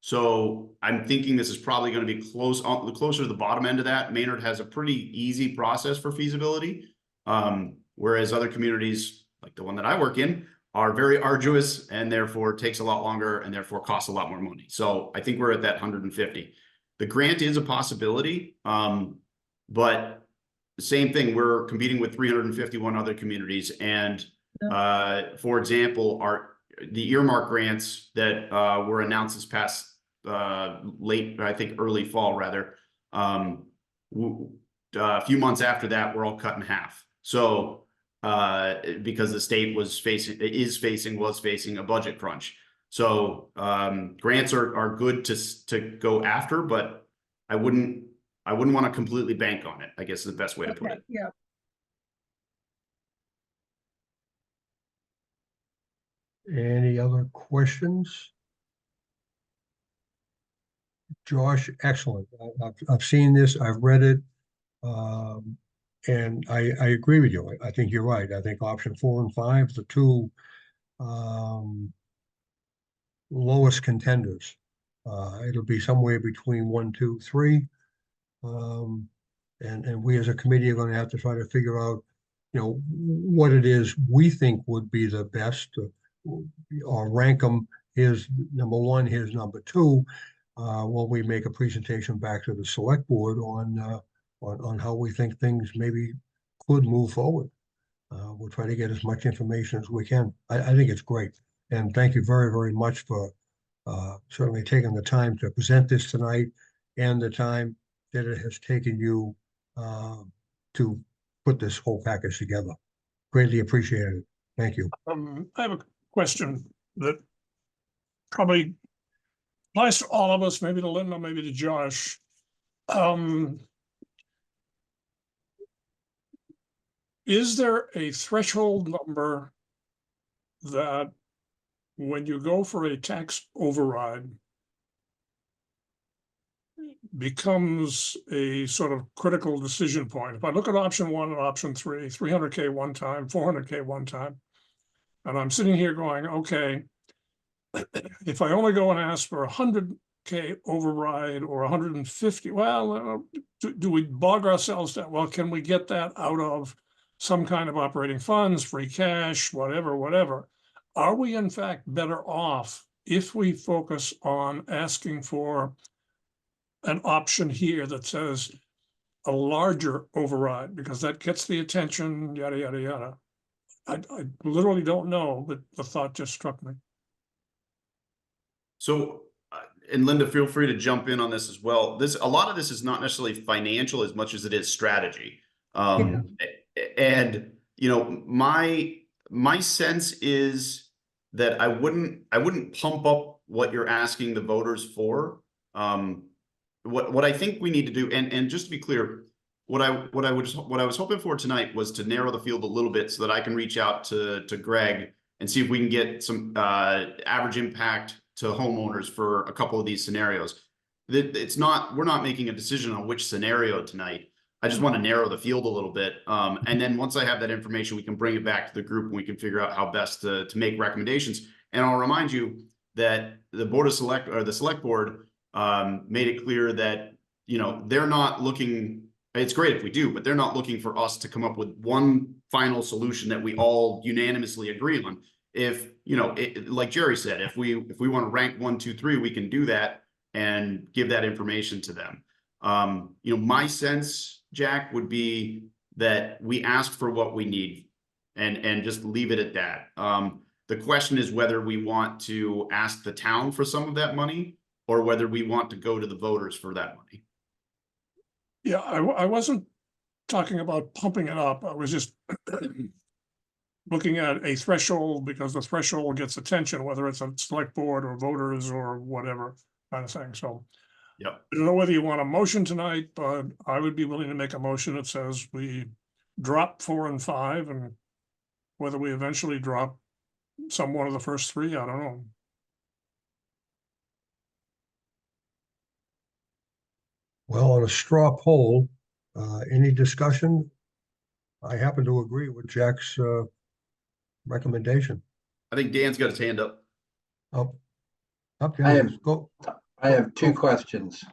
So I'm thinking this is probably going to be closer to the bottom end of that. Maynard has a pretty easy process for feasibility, whereas other communities, like the one that I work in, are very arduous and therefore takes a lot longer and therefore costs a lot more money. So I think we're at that 150. The grant is a possibility, but the same thing, we're competing with 351 other communities. And for example, the earmark grants that were announced this past late, I think early fall rather, a few months after that, we're all cut in half. So because the state was facing a budget crunch. So grants are good to go after, but I wouldn't want to completely bank on it, I guess is the best way to put it. Yeah. Any other questions? Josh, excellent. I've seen this, I've read it. And I agree with you. I think you're right. I think option 4 and 5, the two lowest contenders. It'll be somewhere between 1, 2, 3. And we as a committee are going to have to try to figure out, what it is we think would be the best, or rank them. Here's number 1, here's number 2. When we make a presentation back to the select board on how we think things maybe could move forward. We'll try to get as much information as we can. I think it's great. And thank you very, very much for certainly taking the time to present this tonight and the time that it has taken you to put this whole package together. Greatly appreciated. Thank you. I have a question that probably applies to all of us, maybe to Linda, maybe to Josh. Is there a threshold number that when you go for a tax override becomes a sort of critical decision point? If I look at option 1 and option 3, 300K one time, 400K one time, and I'm sitting here going, okay, if I only go and ask for 100K override or 150, well, do we bog ourselves down? Well, can we get that out of some kind of operating funds, free cash, whatever? Are we in fact better off if we focus on asking for an option here that says a larger override, because that gets the attention, yada, yada, yada? I literally don't know, but the thought just struck me. So, and Linda, feel free to jump in on this as well. A lot of this is not necessarily financial as much as it is strategy. And my sense is that I wouldn't pump up what you're asking the voters for. What I think we need to do, and just to be clear, what I was hoping for tonight was to narrow the field a little bit so that I can reach out to Greg and see if we can get some average impact to homeowners for a couple of these scenarios. We're not making a decision on which scenario tonight. I just want to narrow the field a little bit. And then once I have that information, we can bring it back to the group and we can figure out how best to make recommendations. And I'll remind you that the select board made it clear that, they're not looking, it's great if we do, but they're not looking for us to come up with one final solution that we all unanimously agree on. If, like Jerry said, if we want to rank 1, 2, 3, we can do that and give that information to them. My sense, Jack, would be that we ask for what we need and just leave it at that. The question is whether we want to ask the town for some of that money or whether we want to go to the voters for that money. Yeah, I wasn't talking about pumping it up. I was just looking at a threshold because the threshold gets attention, whether it's a select board or voters or whatever kind of thing. So yep. I don't know whether you want a motion tonight, but I would be willing to make a motion that says we drop 4 and 5, and whether we eventually drop some one of the first three, I don't know. Well, on a straw poll, any discussion? I happen to agree with Jack's recommendation. I think Dan's got his hand up. Up, up, I yeah, have- let's go. I have two Go. questions.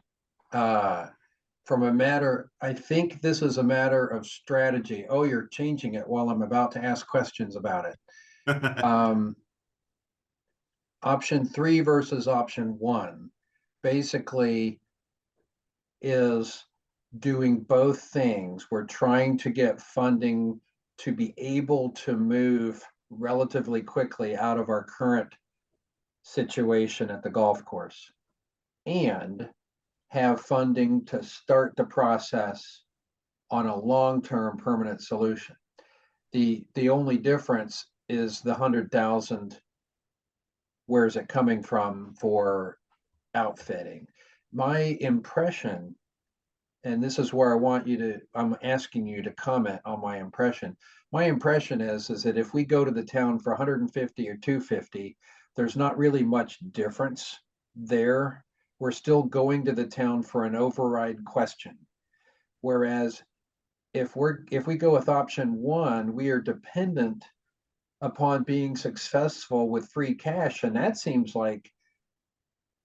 From a matter, I think this is a matter of strategy. Oh, you're changing it while I'm about to ask questions about it. Option 3 versus option 1 basically is doing both things. We're trying to get funding to be able to move relatively quickly out of our current situation at the golf course and have funding to start the process on a long-term permanent solution. The only difference is the 100,000. Where is it coming from for outfitting? My impression, and this is where I'm asking you to comment on my impression. My impression is that if we go to the town for 150 or 250, there's not really much difference there. We're still going to the town for an override question. Whereas if we go with option 1, we are dependent upon being successful with free cash, and that seems like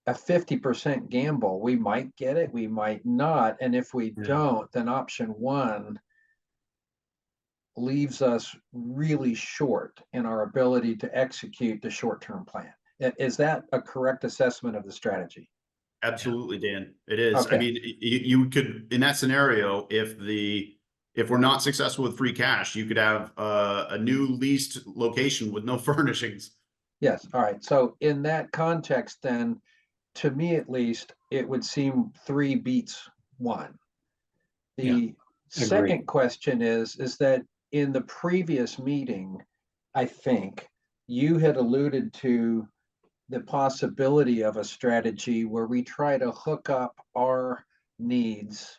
a 50% gamble. We might get it, we might not, and if we don't, then option 1 leaves us really short in our ability to execute the short-term plan. Is that a correct assessment of the strategy? Absolutely, Dan. It is. I Okay. mean, you could, in that scenario, if we're not successful with free cash, you could have a new leased location with no furnishings. Yes, all right. So in that context, then, to me at least, it would seem 3 beats 1. The second question is that in the previous meeting, I think you had alluded to the possibility of a strategy where we try to hook up our needs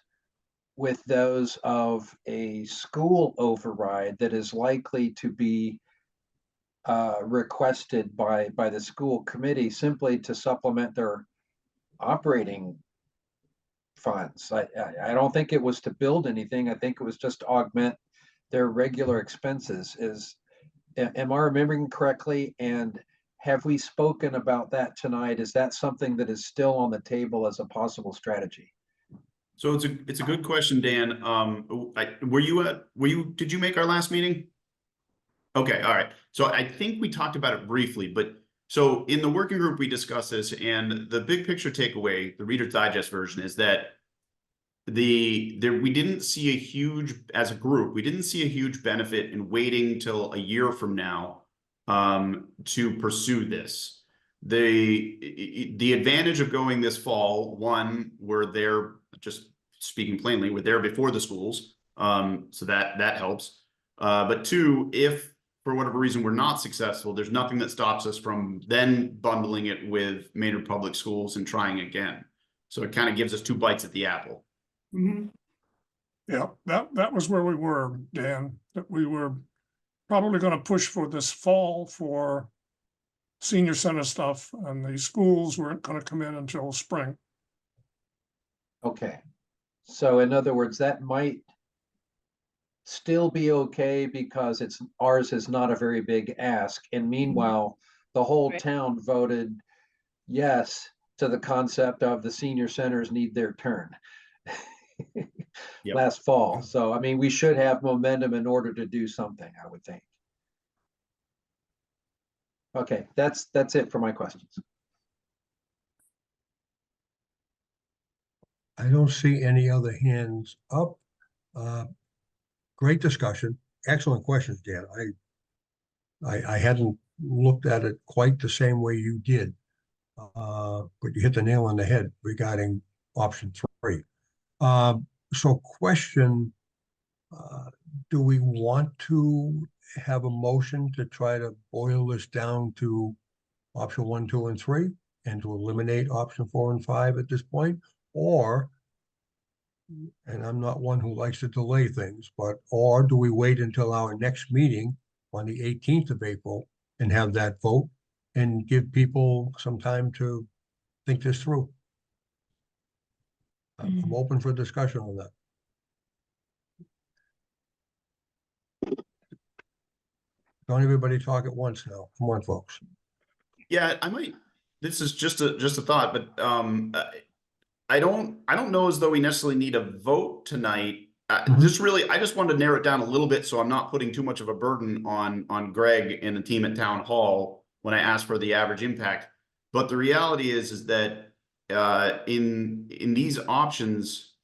with those of a school override that is likely to be requested by the school committee simply to supplement their operating funds. I don't think it was to build anything. I think it was just to augment their regular expenses. Am I remembering correctly? And have we spoken about that tonight? Is that something that is still on the table as a possible strategy? So it's a good question, Dan. Did you make our last meeting? Okay, all right. So I think we talked about it briefly, but so in the working group, we discussed this, and the big picture takeaway, the Reader's Digest version, is that we didn't see a huge, as a group, we didn't see a huge benefit in waiting till a year from now to pursue this. The advantage of going this fall, one, we're there, just speaking plainly, we're there before the schools, so that helps. But 2, if for whatever reason we're not successful, there's nothing that stops us from then bundling it with Maynard Public Schools and trying again. So it kind of gives us 2 bites at the apple. Yeah, that was where we were, Dan, that we were probably going to push for this fall for senior center stuff, and the schools weren't going to come in until spring. Okay. So in other words, that might still be okay because ours is not a very big ask. And meanwhile, the whole Right. town voted yes to the concept of the senior centers need their turn Yep. last fall. So, I mean, we should have momentum in order to do something, I would think. Okay, that's it for my questions. I don't see any other hands up. Great discussion. Excellent questions, Dan. I hadn't looked at it quite the same way you did. But you hit the nail on the head regarding option 3. So question, do we want to have a motion to try to boil this down to option 1, 2, and 3 and to eliminate option 4 and 5 at this point? Or, and I'm not one who likes to delay things, or do we wait until our next meeting on the 18th of April and have that vote and give people some time to think this through. I'm open for discussion on that. Don't everybody talk at once now. Come on, folks. Yeah, I might, this is just a thought, but I don't know as though we necessarily need a vote tonight. Just really, I just wanted to narrow it down a little bit so I'm not putting too much of a burden on Greg and the team at Town Hall when I ask for the average impact. But the reality is that in these options,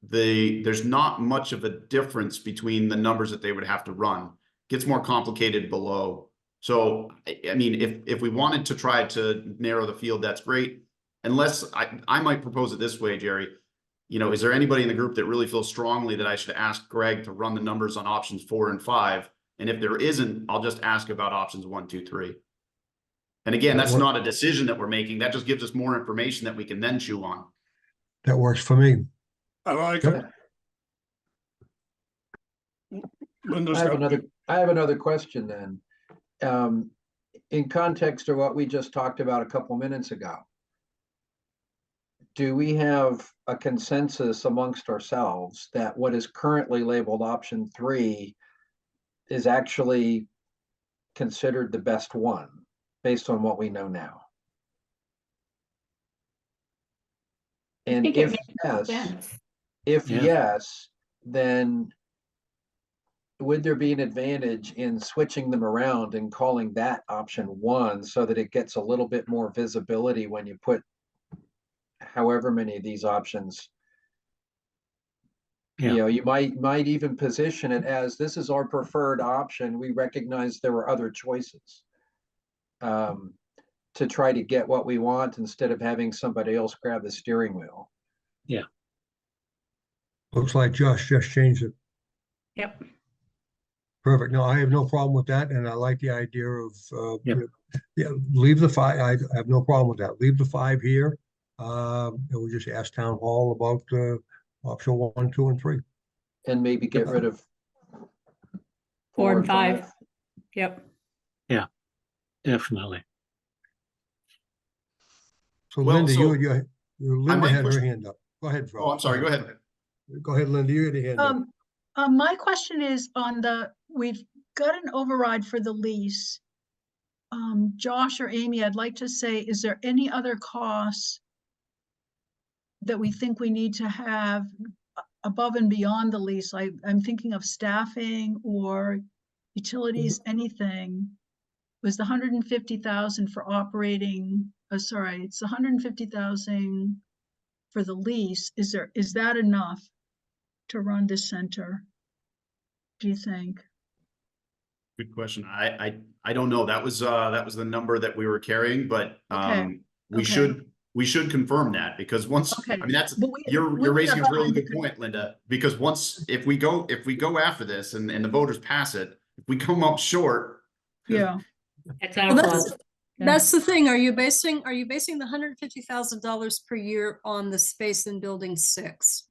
there's not much of a difference between the numbers that they would have to run. It gets more complicated below. So, I mean, if we wanted to try to narrow the field, that's great. Unless I might propose it this way, Jerry. You know, is there anybody in the group that really feels strongly that I should ask Greg to run the numbers on options 4 and 5? And if there isn't, I'll just ask about options 1, 2, 3. And again, that's not a decision that we're making. That just gives us more information that we can then chew on. That works for me. I like Yep. it. Linda's I got, have another question then. In context of what we just talked about a couple minutes ago, do we have a consensus amongst ourselves that what is currently labeled option 3 is actually considered the best one based on what we know now? And think it if makes yes, sense. if Yeah. yes, then would there be an advantage in switching them around and calling that option 1 so that it gets a little bit more visibility when you put however many of these options? Yeah. You know, you might even position it as this is our preferred option. We recognize there were other choices to try to get what we want instead of having somebody else grab the steering wheel. Looks like Josh just changed it. Yep. Perfect. No, I have no problem with that, and I like the idea of, Yep. yeah, leave the 5. I have no problem with that. Leave the 5 here. And we'll just ask Town Hall about option 1, 2, and 3. And maybe get rid of 4 and 5. Yep. Definitely. So Well, Linda, so Linda might had her push- hand up. Go ahead, Phil. Oh, I'm sorry. Go ahead. Go ahead, Linda. You had a hand up. My question is on we've got an override for the lease. Josh or Amy, I'd like to say, is there any other costs that we think we need to have above and beyond the lease? I'm thinking of staffing or utilities, anything. Was the 150,000 for operating, sorry, it's 150,000 for the lease. Is that enough to run this center, do you think? Good question. I don't know. That was the number that we were carrying, but Okay. we Okay. should confirm that, because once, Okay. I mean, that's, But we you're have raising a really good 100 point, Linda, because if we go after this and the voters pass it, if we come up short. Yeah, That's Well, our that's- fault. Yeah. That's the thing. Are you basing the $150,000 per year on the space in building 6?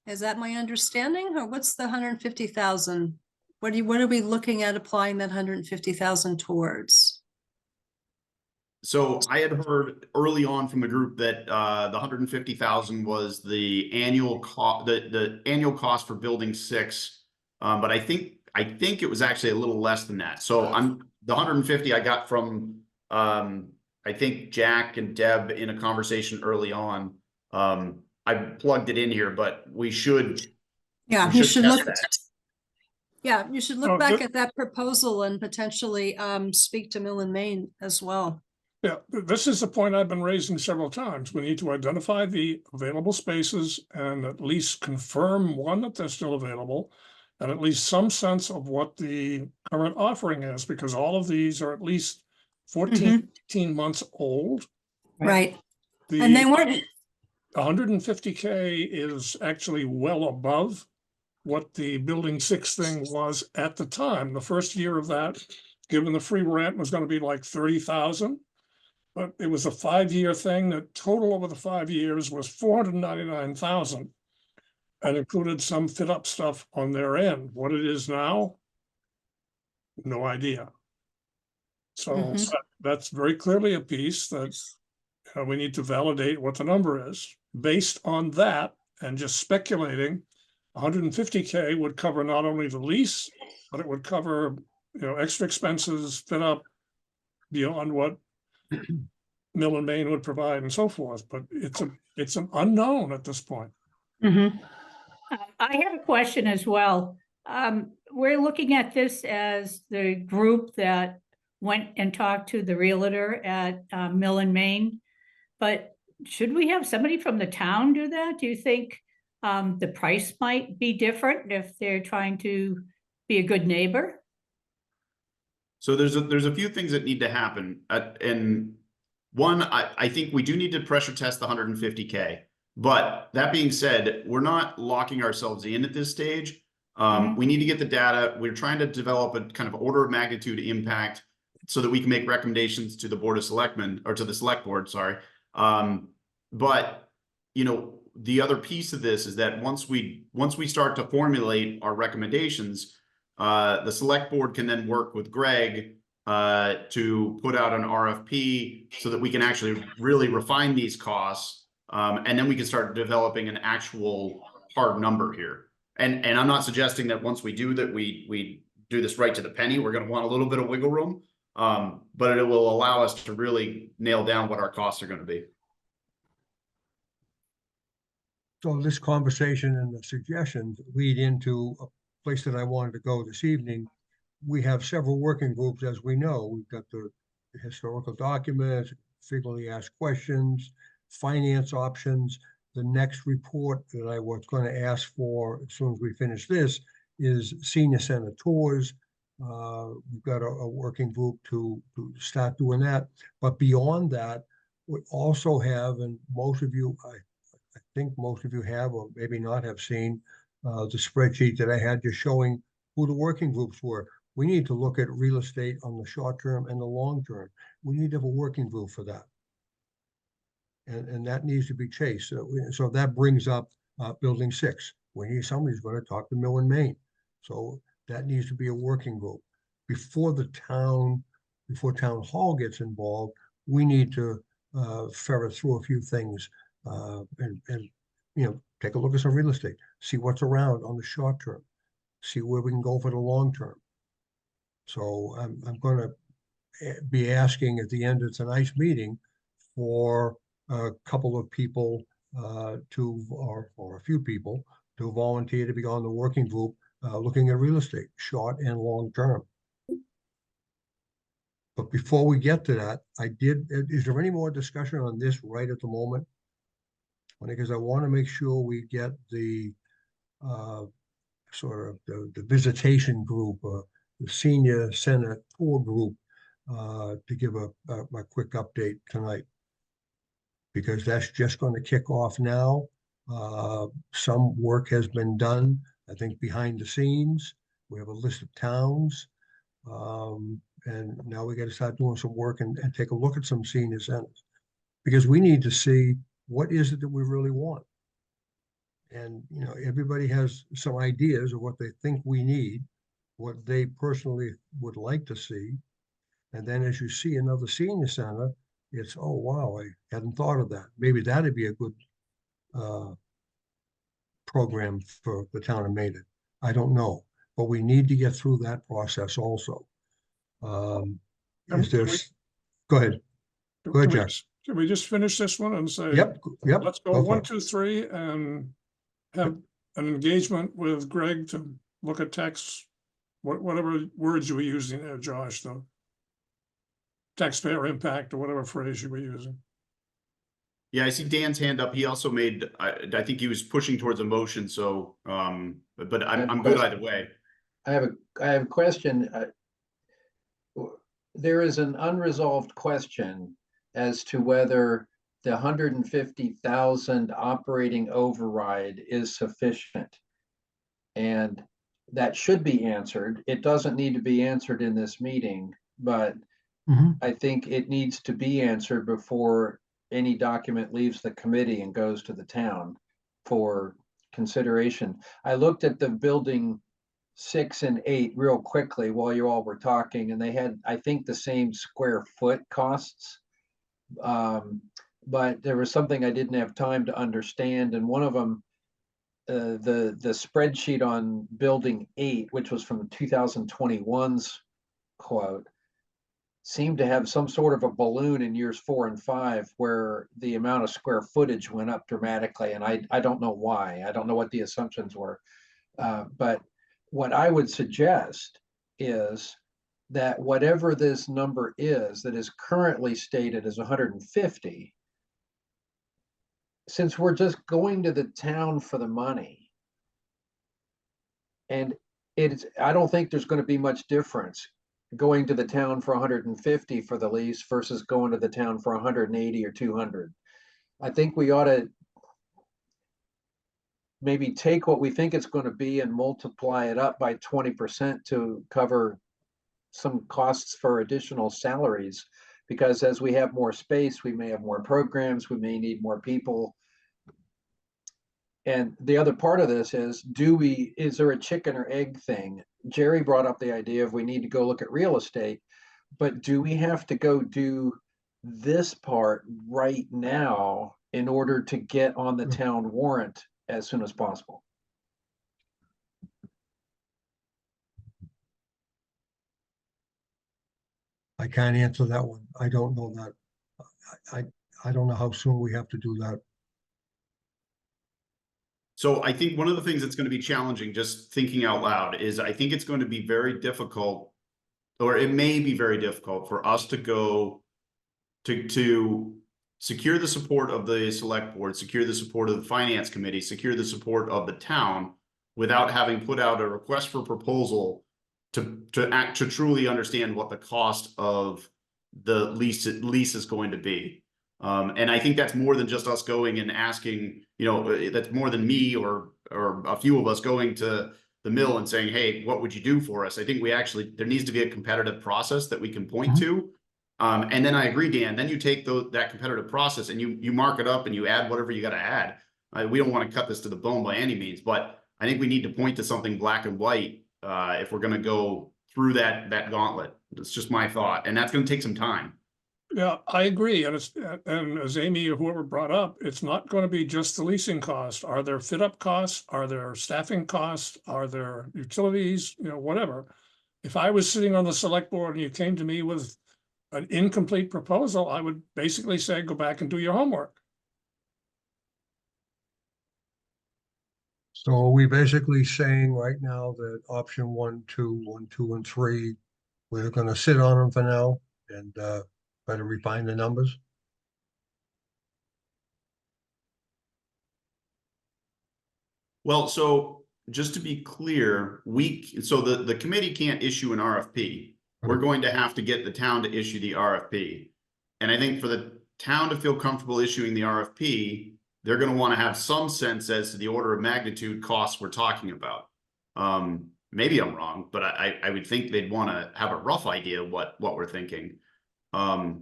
Is that my understanding, or what's the 150,000? What are we looking at applying that 150,000 towards? So I had heard early on from the group that the 150,000 was the annual cost, the annual cost for building 6. But I think it was actually a little less than that. So the 150 I got from I think Jack and Deb in a conversation early on. I plugged it in here, but we should. Yeah, we you should test look. that. Yeah, you should Oh, look back good. at that proposal and potentially speak to Mill and Main as well. Yeah, this is the point I've been raising several times. We need to identify the available spaces and at least confirm, one, that they're still available, and at least some sense of what the current offering is, because all of these are at least 14, 18 months old. Right. And they The weren't, 150K is actually well above what the building 6 thing was at the time. The first year of that, given the free rent, was going to be like 30,000. But it was a 5-year thing. The total over the 5 years was 499,000 and included some fit up stuff on their end. What it is now, no idea. So Mhm. that's very clearly a piece that we need to validate what the number is. Based on that and just speculating, 150K would cover not only the lease, but it would cover, extra expenses, fit up beyond what Mill and Main would provide and so forth, but it's an unknown at this point. I have a question as well. We're looking at this as the group that went and talked to the realtor at Mill and Main. But should we have somebody from the town do that? Do you think the price might be different if they're trying to be a good neighbor? So there's a few things that need to happen. And one, I think we do need to pressure test the 150K. But that being said, we're not locking ourselves in at this stage. We need to get the data. We're trying to develop a kind of order of magnitude impact so that we can make recommendations to the Board of Selectmen, or to the Select Board, sorry. But the other piece of this is that once we start to formulate our recommendations, the Select Board can then work with Greg to put out an RFP so that we can actually really refine these costs. And then we can start developing an actual hard number here. And I'm not suggesting that once we do that, we do this right to the penny. We're going to want a little bit of wiggle room, but it will allow us to really nail down what our costs are going to be. So this conversation and the suggestions lead into a place that I wanted to go this evening. We have several working groups, as we know. We've got the historical documents, frequently asked questions, finance options. The next report that I was going to ask for as soon as we finish this is senior center tours. We've got a working group to start doing that. But beyond that, we also have, and most of you, I think most of you have, or maybe not have seen the spreadsheet that I had just showing who the working groups were. We need to look at real estate on the short term and the long term. We need to have a working group for that. And that needs to be chased. So that brings up Building 6. We need somebody's going to talk to Mill and Main. So that needs to be a working group. Before town hall gets involved, we need to ferret through a few things and take a look at some real estate, see what's around on the short term, see where we can go for the long term. So I'm going to be asking at the end of tonight's meeting for a couple of people or a few people to volunteer to be on the working group looking at real estate, short and long term. But before we get to that, is there any more discussion on this right at the moment? Because I want to make sure we get the sort of the visitation group, the senior center tour group to give a quick update tonight. Because that's just going to kick off now. Some work has been done, I think, behind the scenes. We have a list of towns. And now we got to start doing some work and take a look at some senior centers. Because we need to see what is it that we really want. And, everybody has some ideas of what they think we need, what they personally would like to see. And then as you see another senior center, it's, oh, wow, I hadn't thought of that. Maybe that'd be a good program for the town of Maynard. I don't know, but we need to get through that process also. Go ahead. Go ahead, Jack. Can we just finish this one and say, Yep. let's go 1, 2, 3 and have an engagement with Greg to look at tax, whatever words you were using there, Josh, though. Taxpayer impact or whatever phrase you were using. Yeah, I see Dan's hand up. He also made, I think he was pushing towards a motion. So, but I'm good either way. I have a question. There is an unresolved question as to whether the 150,000 operating override is sufficient. And that should be answered. It doesn't need to be answered in this meeting, but I think it needs to be answered before any document leaves the committee and goes to the town for consideration. I looked at the Building 6 and 8 real quickly while you all were talking, and they had, I think, the same square foot costs. But there was something I didn't have time to understand, and one of them, the spreadsheet on building 8, which was from 2021's quote, seemed to have some sort of a balloon in years 4 and 5 where the amount of square footage went up dramatically, and I don't know why. I don't know what the assumptions were. But what I would suggest is that whatever this number is that is currently stated as 150, since we're just going to the town for the money, and I don't think there's going to be much difference going to the town for 150 for the lease versus going to the town for 180 or 200. I think we ought to maybe take what we think it's going to be and multiply it up by 20% to cover some costs for additional salaries. Because as we have more space, we may have more programs, we may need more people. And the other part of this is, is there a chicken or egg thing? Jerry brought up the idea of we need to go look at real estate, but do we have to go do this part right now in order to get on the town warrant as soon as possible? I can't answer that one. I don't know that. I don't know how soon we have to do that. So I think one of the things that's going to be challenging, just thinking out loud, is I think it's going to be very difficult, or it may be very difficult for us to go to secure the support of the select board, secure the support of the finance committee, secure the support of the town without having put out a request for proposal to truly understand what the cost of the lease is going to be. And I think that's more than just us going and asking, that's more than me or a few of us going to the mill and saying, hey, what would you do for us? I think there needs to be a competitive process that we can point to. And then I agree, Dan, then you take that competitive process and you mark it up and you add whatever you got to add. We don't want to cut this to the bone by any means, but I think we need to point to something black and white if we're going to go through that gauntlet. That's just my thought. And that's going to take some time. Yeah, I agree. And as Amy or whoever brought up, it's not going to be just the leasing cost. Are there fit up costs? Are there staffing costs? Are there utilities? Whatever. If I was sitting on the select board and you came to me with an incomplete proposal, I would basically say, go back and do your homework. So are we basically saying right now that option 1, 2, and 3, we're going to sit on them for now and try to refine the numbers? Well, so just to be clear, the committee can't issue an RFP. We're going to have to get the town to issue the RFP. And I think for the town to feel comfortable issuing the RFP, they're going to want to have some sense as to the order of magnitude costs we're talking about. Maybe I'm wrong, but I would think they'd want to have a rough idea of what we're thinking. I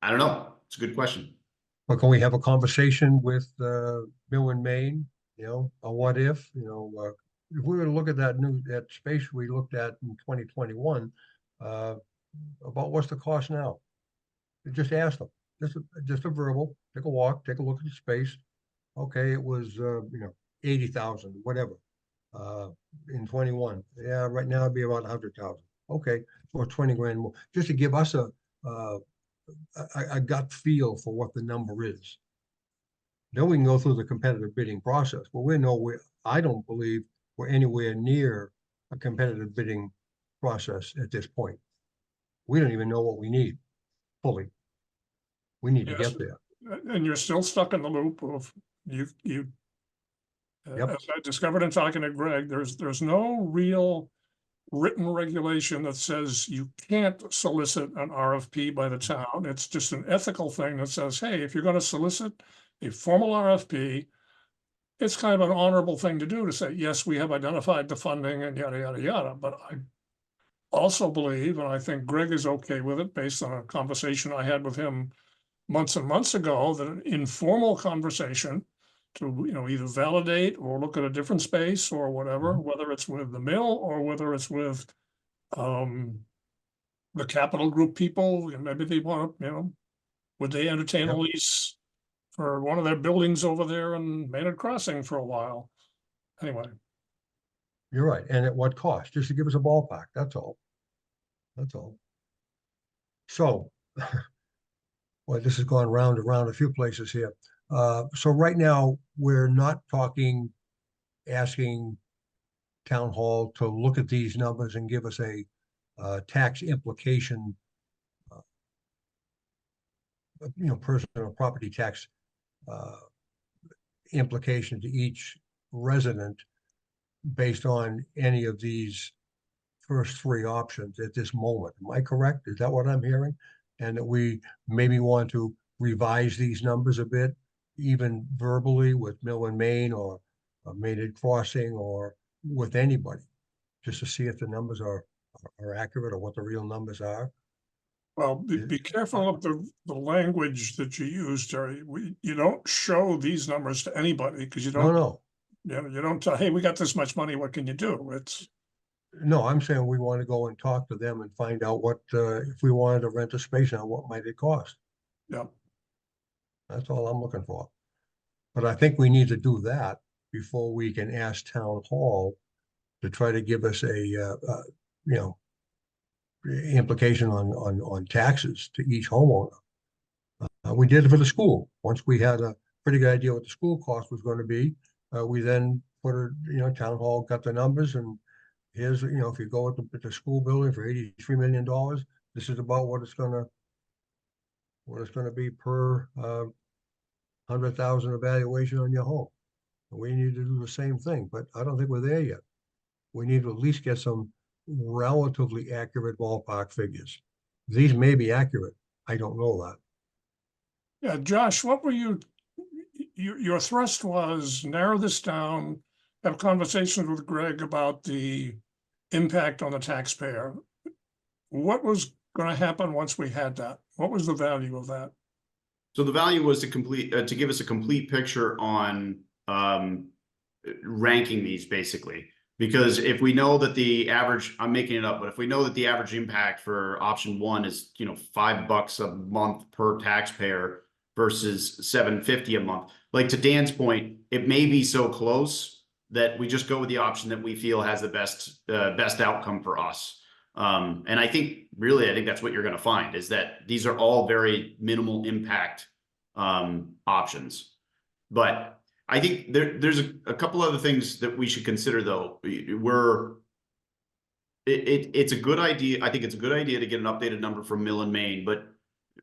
don't know. It's a good question. But can we have a conversation with Mill and Main, a what if, if we were to look at that space we looked at in 2021, about what's the cost now? Just ask them, just a verbal, take a walk, take a look at the space. Okay, it was, 80,000, whatever, in 21. Yeah, right now it'd be about 100,000. Okay, or 20 grand more, just to give us a gut feel for what the number is. Then we can go through the competitive bidding process. Well, I don't believe we're anywhere near a competitive bidding process at this point. We don't even know what we need fully. We need to get there. And you're still stuck in the loop of Yep. As I discovered in talking to Greg, there's no real written regulation that says you can't solicit an RFP by the town. It's just an ethical thing that says, hey, if you're going to solicit a formal RFP, it's kind of an honorable thing to do to say, yes, we have identified the funding and yada, yada, yada. But I also believe, and I think Greg is okay with it based on a conversation I had with him months and months ago, that an informal conversation to, either validate or look at a different space or whatever, whether it's with the mill or whether it's with the Capital Group people, maybe they want to, would they entertain a Yep. lease for one of their buildings over there in Maynard Crossing for a while? Anyway, You're right. And at what cost? Just to give us a ballpark, that's all. That's all. So, well, this has gone round and round a few places here. So right now, we're not asking town hall to look at these numbers and give us a tax implication, personal property tax implication to each resident based on any of these first three options at this moment. Am I correct? Is that what I'm hearing? And that we maybe want to revise these numbers a bit, even verbally with Mill and Main or Maynard Crossing or with anybody, just to see if the numbers are accurate or what the real numbers are. well, be careful of the language that you use, Terry. You don't show these numbers to anybody because you No, don't, no, you don't tell, hey, we got this much money, what can you do? no, I'm saying we want to go and talk to them and find out what, if we wanted to rent a space now, what might it cost? Yeah. That's all I'm looking for. But I think we need to do that before we can ask town hall to try to give us a, implication on taxes to each homeowner. We did it for the school. Once we had a pretty good idea what the school cost was going to be, we then put town hall got the numbers, and here's, if you go with the school building for $83 million, this is about what it's gonna be per 100,000 evaluation on your home. We need to do the same thing, but I don't think we're there yet. We need to at least get some relatively accurate ballpark figures. These may be accurate. I don't know that. Yeah, Josh, what were your thrust was narrow this down, have conversations with Greg about the impact on the taxpayer. What was going to happen once we had that? What was the value of that? So the value was to give us a complete picture on ranking these, basically. Because if we know that the average, I'm making it up, but if we know that the average impact for option one is, $5 a month per taxpayer versus $7.50 a month, like to Dan's point, it may be so close that we just go with the option that we feel has the best outcome for us. And I think that's what you're going to find, is that these are all very minimal impact options. But I think there's a couple other things that we should consider, though. It's a good idea. I think it's a good idea to get an updated number from Mill and Main, but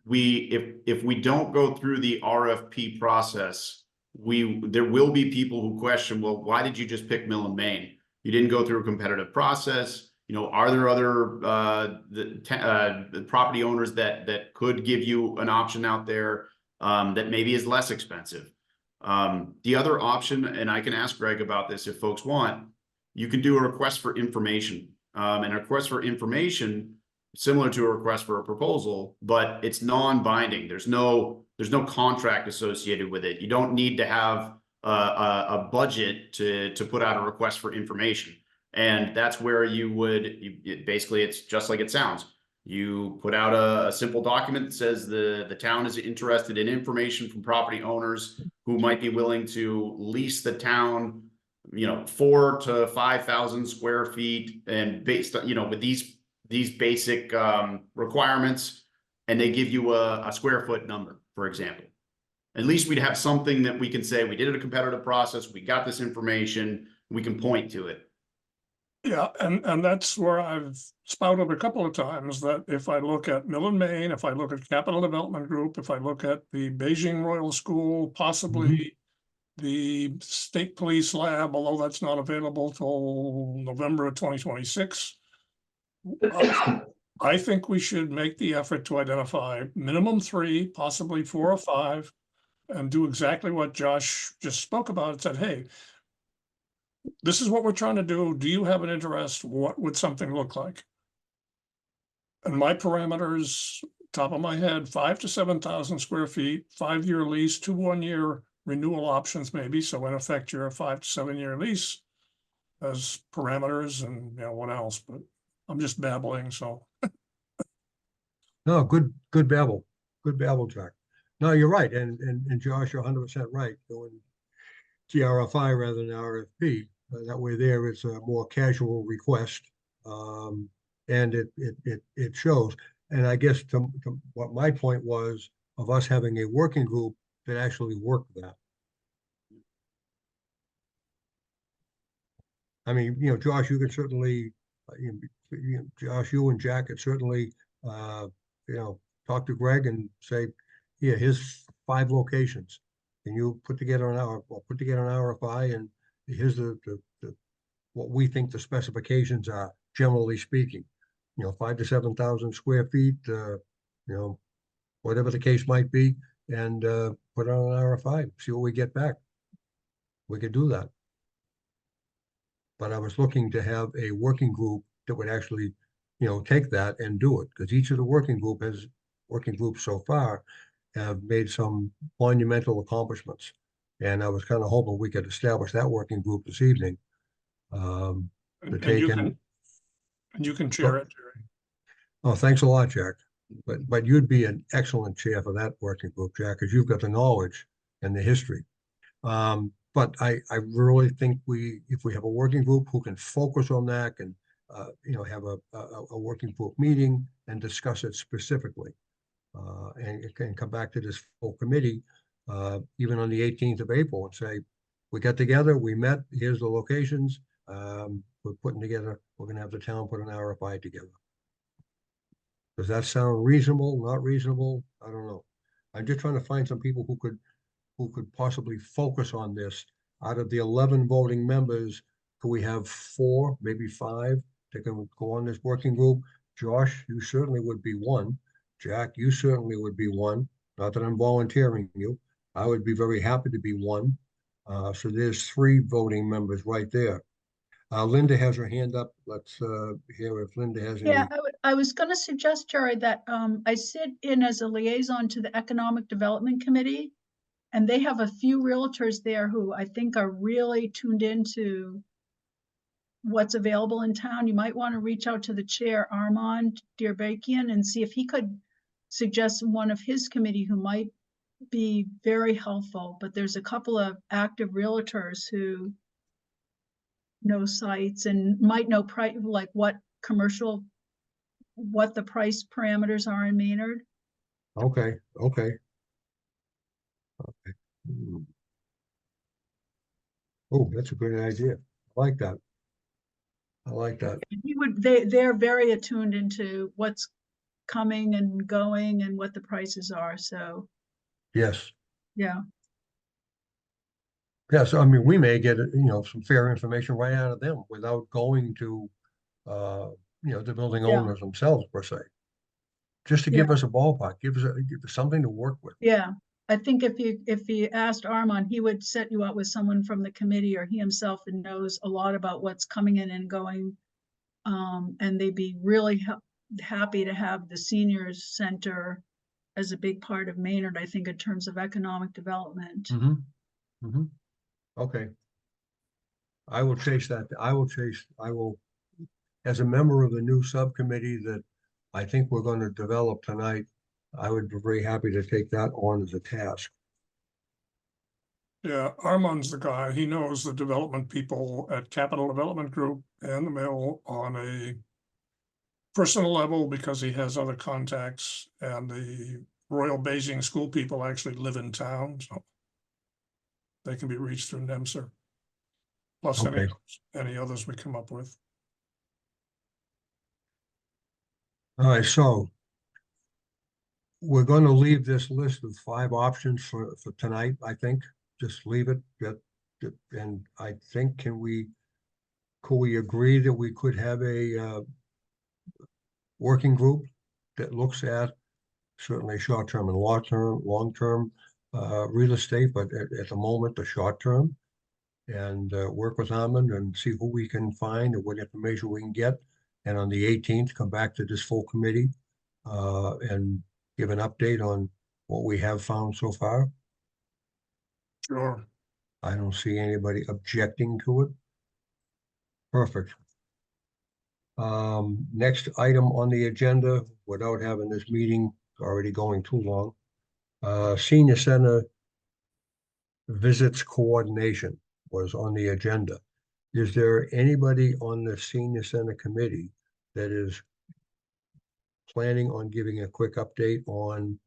if we don't go through the RFP process, there will be people who question, well, why did you just pick Mill and Main? You didn't go through a competitive process. Are there other the property owners that could give you an option out there that maybe is less expensive? The other option, and I can ask Greg about this if folks want, you can do a request for information. And a request for information, similar to a request for a proposal, but it's non-binding. There's no contract associated with it. You don't need to have a budget to put out a request for information. And that's where basically it's just like it sounds. You put out a simple document that says the town is interested in information from property owners who might be willing to lease the town, 4,000 to 5,000 square feet, and based on, with these basic requirements, and they give you a square foot number, for example. At least we'd have something that we can say, we did it a competitive process, we got this information, we can point to it. Yeah, and that's where I've spouted a couple of times that if I look at Mill and Main, if I look at Capital Development Group, if I look at the Beijing Royal School, possibly the State Police Lab, although that's not available till November of 2026. I think we should make the effort to identify minimum 3, possibly 4 or 5, and do exactly what Josh just spoke about. It said, hey, this is what we're trying to do. Do you have an interest? What would something look like? And my parameters, top of my head, 5,000 to 7,000 square feet, 5-year lease, 2 1-year renewal options maybe, so in effect, you're a 5 to 7 year lease as parameters and, you know, what else, but I'm just babbling, so. No, good babble, Jack. No, you're right, and Josh, you're 100% right, going GRFI rather than RFP. That way there it's a more casual request, and it shows. And I guess to what my point was of us having a working group that actually worked that. I mean, you know, Josh, you can certainly, Josh, you and Jack could certainly, you know, talk to Greg and say, yeah, here's 5 locations. Can you put together an RFI, and here's the what we think the specifications are, generally speaking. You know, 5,000 to 7,000 square feet, you know, whatever the case might be, and put on an RFI, see what we get back. We could do that. But I was looking to have a working group that would actually, you know, take that and do it, because each of the working groups so far have made some monumental accomplishments. And I was kind of hoping we could establish that working group this evening. To And take you in. you can chair it, Jerry. Oh, thanks a lot, Jack. But you'd be an excellent chair for that working group, Jack, because you've got the knowledge and the history. But I really think if we have a working group who can focus on that and, you know, have a working group meeting and discuss it specifically. And it can come back to this full committee, even on the 18th of April, and say, we got together, we met, here's the locations. We're going to have the town put an RFI together. Does that sound reasonable, not reasonable? I don't know. I'm just trying to find some people who could possibly focus on this. Out of the 11 voting members, could we have 4, maybe 5 that can go on this working group? Josh, you certainly would be one. Jack, you certainly would be one. Not that I'm volunteering you. I would be very happy to be one. So there's 3 voting members right there. Linda has her hand up. Let's hear if Linda has any. Yeah, I was gonna suggest, Jerry, that I sit in as a liaison to the Economic Development Committee. And they have a few realtors there who I think are really tuned into what's available in town. You might want to reach out to the chair, Armand Deerbakian, and see if he could suggest one of his committee who might be very helpful. But there's a couple of active realtors who know sites and might know like what the price parameters are in Maynard. Okay. Oh, that's a great idea. I like that. They're very attuned into what's coming and going and what the prices are, so. Yes. Yeah. Yes, I mean, we may get, you know, some fair information right out of them without going to, you know, the building Yeah. owners themselves per se. Just to give us a ballpark, give us something to work with. Yeah, I think if you asked Armand, he would set you up with someone from the committee, or he himself knows a lot about what's coming in and going. And they'd be really happy to have the seniors center as a big part of Maynard, I think, in terms of economic development. Okay. I will chase that. As a member of the new subcommittee that I think we're going to develop tonight, I would be very happy to take that on as a task. Yeah, Armand's the guy. He knows the development people at Capital Development Group and the Mill on a personal level because he has other contacts, and the Royal Beijing School people actually live in town, so they can be reached through NEMSR. Plus any others we come up with. All right, so we're going to leave this list of 5 options for tonight, I think. Just leave it. And I think, could we agree that we could have a working group that looks at certainly short-term and long-term real estate, but at the moment, the short-term, and work with Armand and see who we can find and what information we can get. And on the 18th, come back to this full committee and give an update on what we have found so far. Sure. I don't see anybody objecting to it. Perfect. Next item on the agenda, without having this meeting already going too long, Senior Center visits coordination was on the agenda. Is there anybody on the Senior Center committee that is planning on giving a quick update on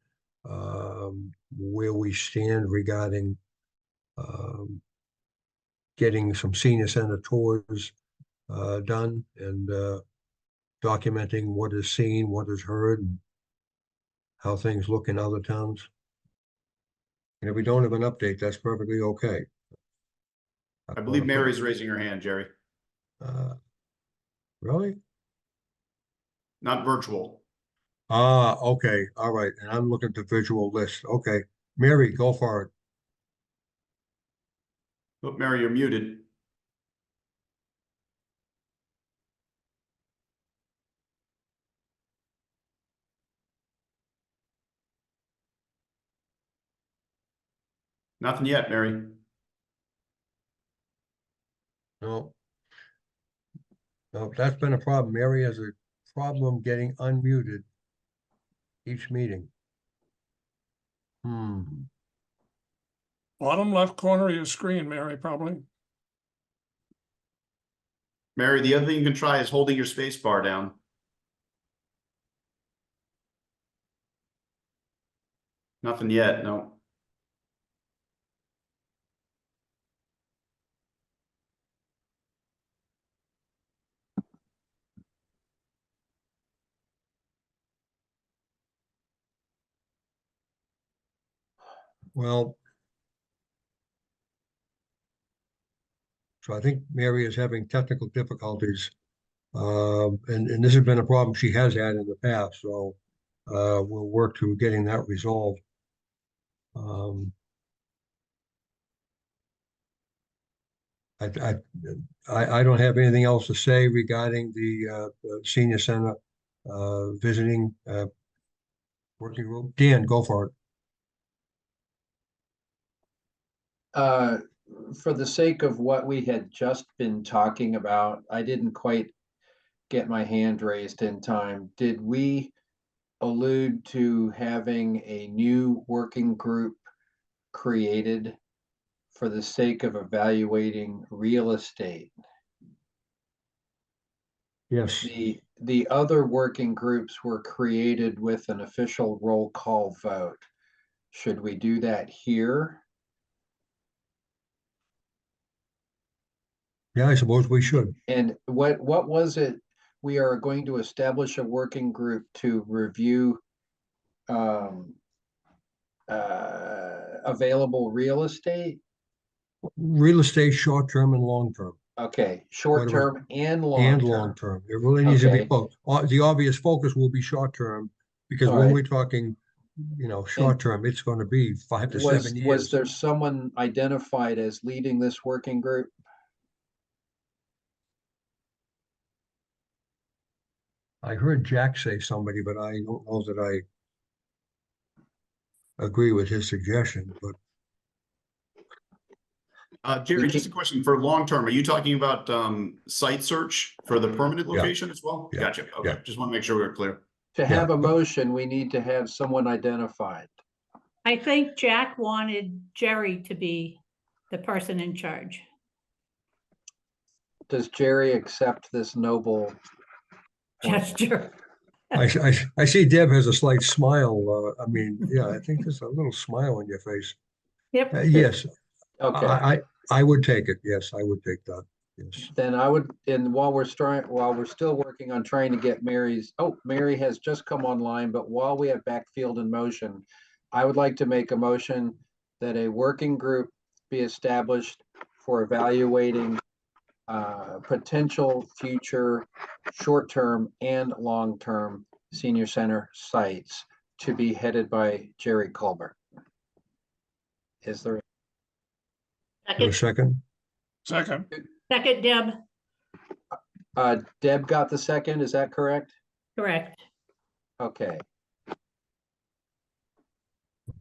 where we stand regarding getting some Senior Center tours done and documenting what is seen, what is heard, and how things look in other towns? And if we don't have an update, that's perfectly okay. I believe Mary's raising her hand, Jerry. Really? Not virtual. Ah, okay, all right, and I'm looking at the visual list, okay. Mary, go for it. Oh, Mary, you're muted. Nothing yet, Mary. No. No, that's been a problem. Mary has a problem getting unmuted each meeting. Bottom left corner of your screen, Mary, probably. Mary, the other thing you can try is holding your space bar down. Nothing yet, no. Well, so I think Mary is having technical difficulties. And this has been a problem she has had in the past, so we'll work to getting that resolved. I don't have anything else to say regarding the Senior Center visiting working group. Dan, go for it. For the sake of what we had just been talking about, I didn't quite get my hand raised in time. Did we allude to having a new working group created for the sake of evaluating real estate? Yes. The other working groups were created with an official roll call vote. Should we do that here? Yeah, I suppose we should. And what was it? We are going to establish a working group to review available real estate. Real estate, short-term and long-term. Okay, short-term and long-term. And long-term. It really needs to be Okay. both. The obvious focus will be short-term, because All when right. we're talking, short-term, it's going to be 5 to 7 years. Was there someone identified as leading this working group? I heard Jack say somebody, but I don't know that I agree with his suggestion, but Jerry, just a question for long-term. Are you talking about site search for the permanent Yeah. location as well? Yeah. Gotcha. Okay, Yeah. just want to make sure we're clear. To have a motion, we need to have someone identified. I think Jack wanted Jerry to be the person in charge. Does Jerry accept this noble? Gesture. I see Deb has a slight smile. I mean, yeah, I think there's a little smile on your face. Yep. Yes, Okay, I would take it. Yes, I would take that. Yes. then I would, and while we're still working on trying to get Mary has just come online, but while we have backfield in motion, I would like to make a motion that a working group be established for evaluating potential future short-term and long-term senior center sites to be headed by Jerry Colbert. Is there? For a second. Second. Second, Deb. Deb got the second, is that correct? Correct. Okay,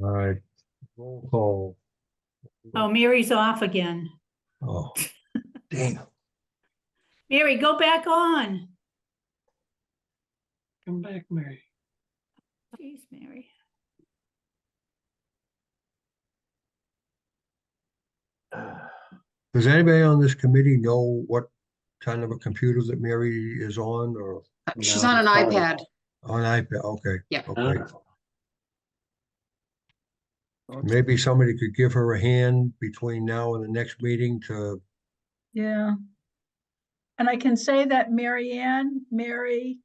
All right. Roll call. Oh, Mary's off again. Oh, damn. Mary, go back on. Come back, Mary. Jeez, Mary. Does anybody on this committee know what kind of a computer that Mary is on or She's No, on an fine. iPad. on iPad? Okay. Yeah. Okay. Ah. Maybe somebody could give her a hand between now and the next meeting to, Yeah. And I can say that Mary,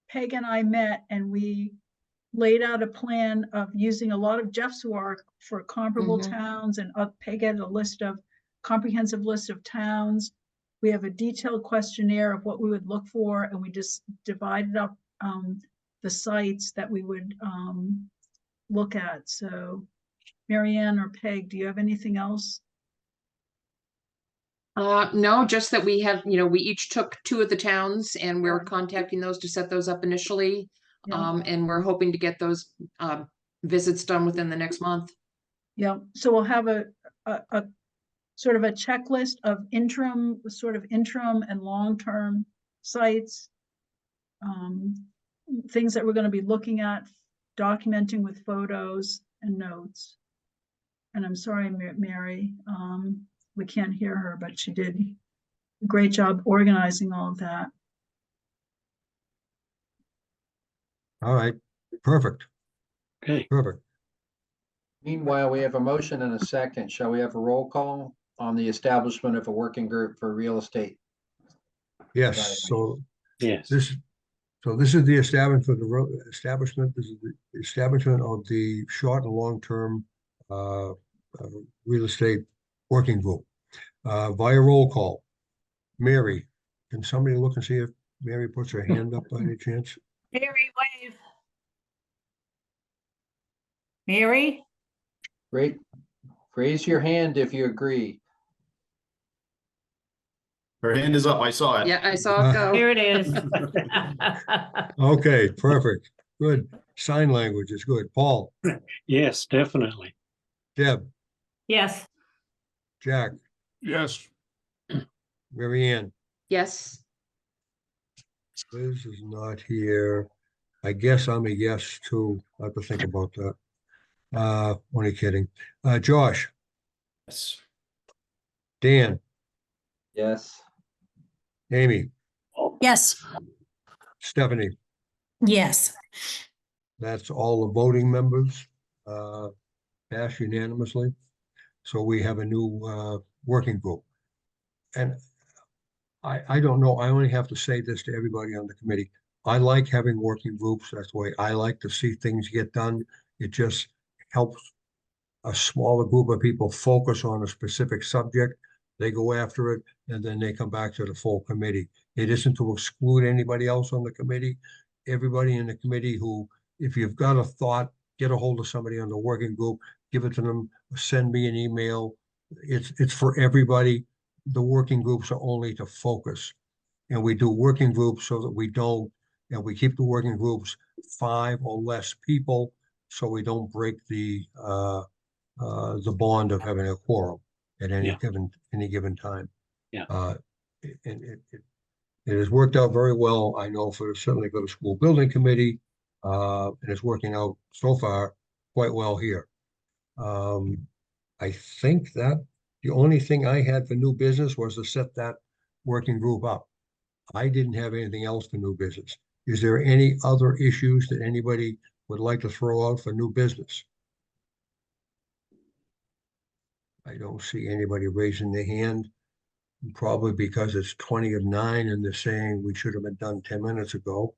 Peg and I met and we laid out a plan of using a lot of Jeff's work for comparable Mhm. towns, and Peg had a comprehensive list of towns. We have a detailed questionnaire of what we would look for, and we just divided up the sites that we would look at. So Mary Ann or Peg, do you have anything else? No, just that we have, we each took 2 of the towns and we're Yeah. contacting those to set those up initially. Yeah. And we're hoping to get those visits done within the next month. Yeah, so we'll have a sort of a checklist of interim and long-term sites. Things that we're gonna be looking at, documenting with photos and notes. And I'm sorry, Mary, we can't hear her, but she did a great job organizing all of that. all right, perfect, Okay, perfect. Meanwhile, we have a motion and a second. Shall we have a roll call on the establishment of a working group for real estate? Yes, so yes. this is the establishment, this is the establishment of the short and long-term real estate working group. Via roll call. Mary, can somebody look and see if Mary puts her hand up by any chance? Mary, wave. Mary? Great. Raise your hand if you agree. Her hand is up. I saw it. Yeah, I saw it go. There it is. Okay, perfect, good. Sign language is good. Paul, Yes, definitely. Deb, Yes, Jack, Yes, Mary Ann. Yes. Liz is not here. I guess I'm a yes too. I have to think about that. Only kidding. Josh, Yes. Dan, Yes. Amy, Yes. Stephanie, Yes. that's all the voting members, passed unanimously. So we have a new, working group. And I don't know, I only have to say this to everybody on the committee. I like having working groups. That's the way I like to see things get done. It just helps a smaller group of people focus on a specific subject. They go after it and then they come back to the full committee. It isn't to exclude anybody else on the committee. Everybody in the committee who, if you've got a thought, get a hold of somebody on the working group, give it to them, send me an email. It's for everybody. The working groups are only to focus. And we do working groups so that we don't, and we keep the working groups 5 or less people, so we don't break the bond of having a quorum at any Yeah. given time. Yeah. And it has worked out very well, I know, certainly for the school building committee, and it's working out so far quite well here. I think that the only thing I had for new business was to set that working group up. I didn't have anything else for new business. Is there any other issues that anybody would like to throw out for new business? I don't see anybody raising their hand, probably because it's 20 of 9 and they're saying we should have been done 10 minutes ago.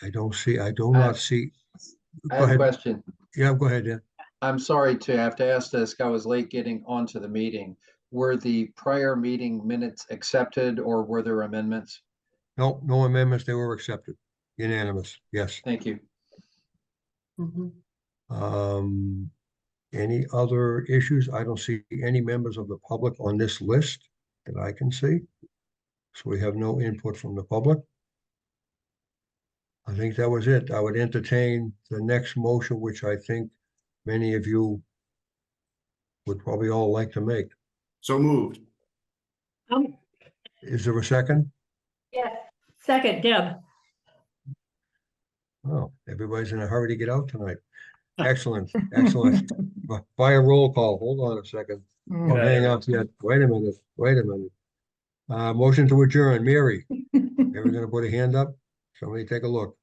I do not see. I Go have a ahead. question. Yeah, go ahead, Dan. I'm sorry to have to ask this. I was late getting onto the meeting. Were the prior meeting minutes accepted or were there amendments? No, no amendments. They were accepted. Unanimous. Yes. Thank you. Any other issues? I don't see any members of the public on this list that I can see. So we have no input from the public. I think that was it. I would entertain the next motion, which I think many of you would probably all like to make. So moved. Is there a second? Yeah, second, Deb. Oh, everybody's in a hurry to get out tonight. Excellent, excellent. By a roll call, hold on a second. Oh, hang up yet. Wait a minute, wait a minute. Motion to adjourn, Mary. Ever gonna put a hand up? Somebody take a look.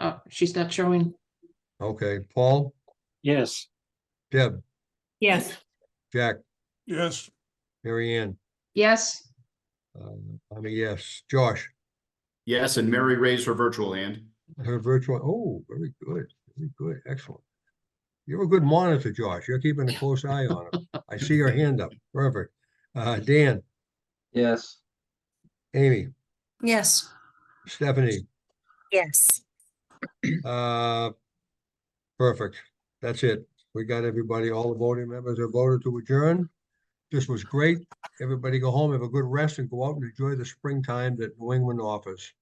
Oh, she's not showing. Okay, Paul, Yes. Deb, Yes. Jack, Yes. Mary Ann, Yes. I'm a yes. Josh, Yes, and Mary raised her virtual hand. her virtual, oh, very good, excellent. You're a good monitor, Josh. You're keeping a close eye on him. I see your hand up. Perfect. Dan, Yes. Amy, Yes. Stephanie, Yes. perfect. That's it. We got everybody, all the voting members have voted to adjourn. This was great. Everybody go home, have a good rest, and go out and enjoy the springtime that New England offers.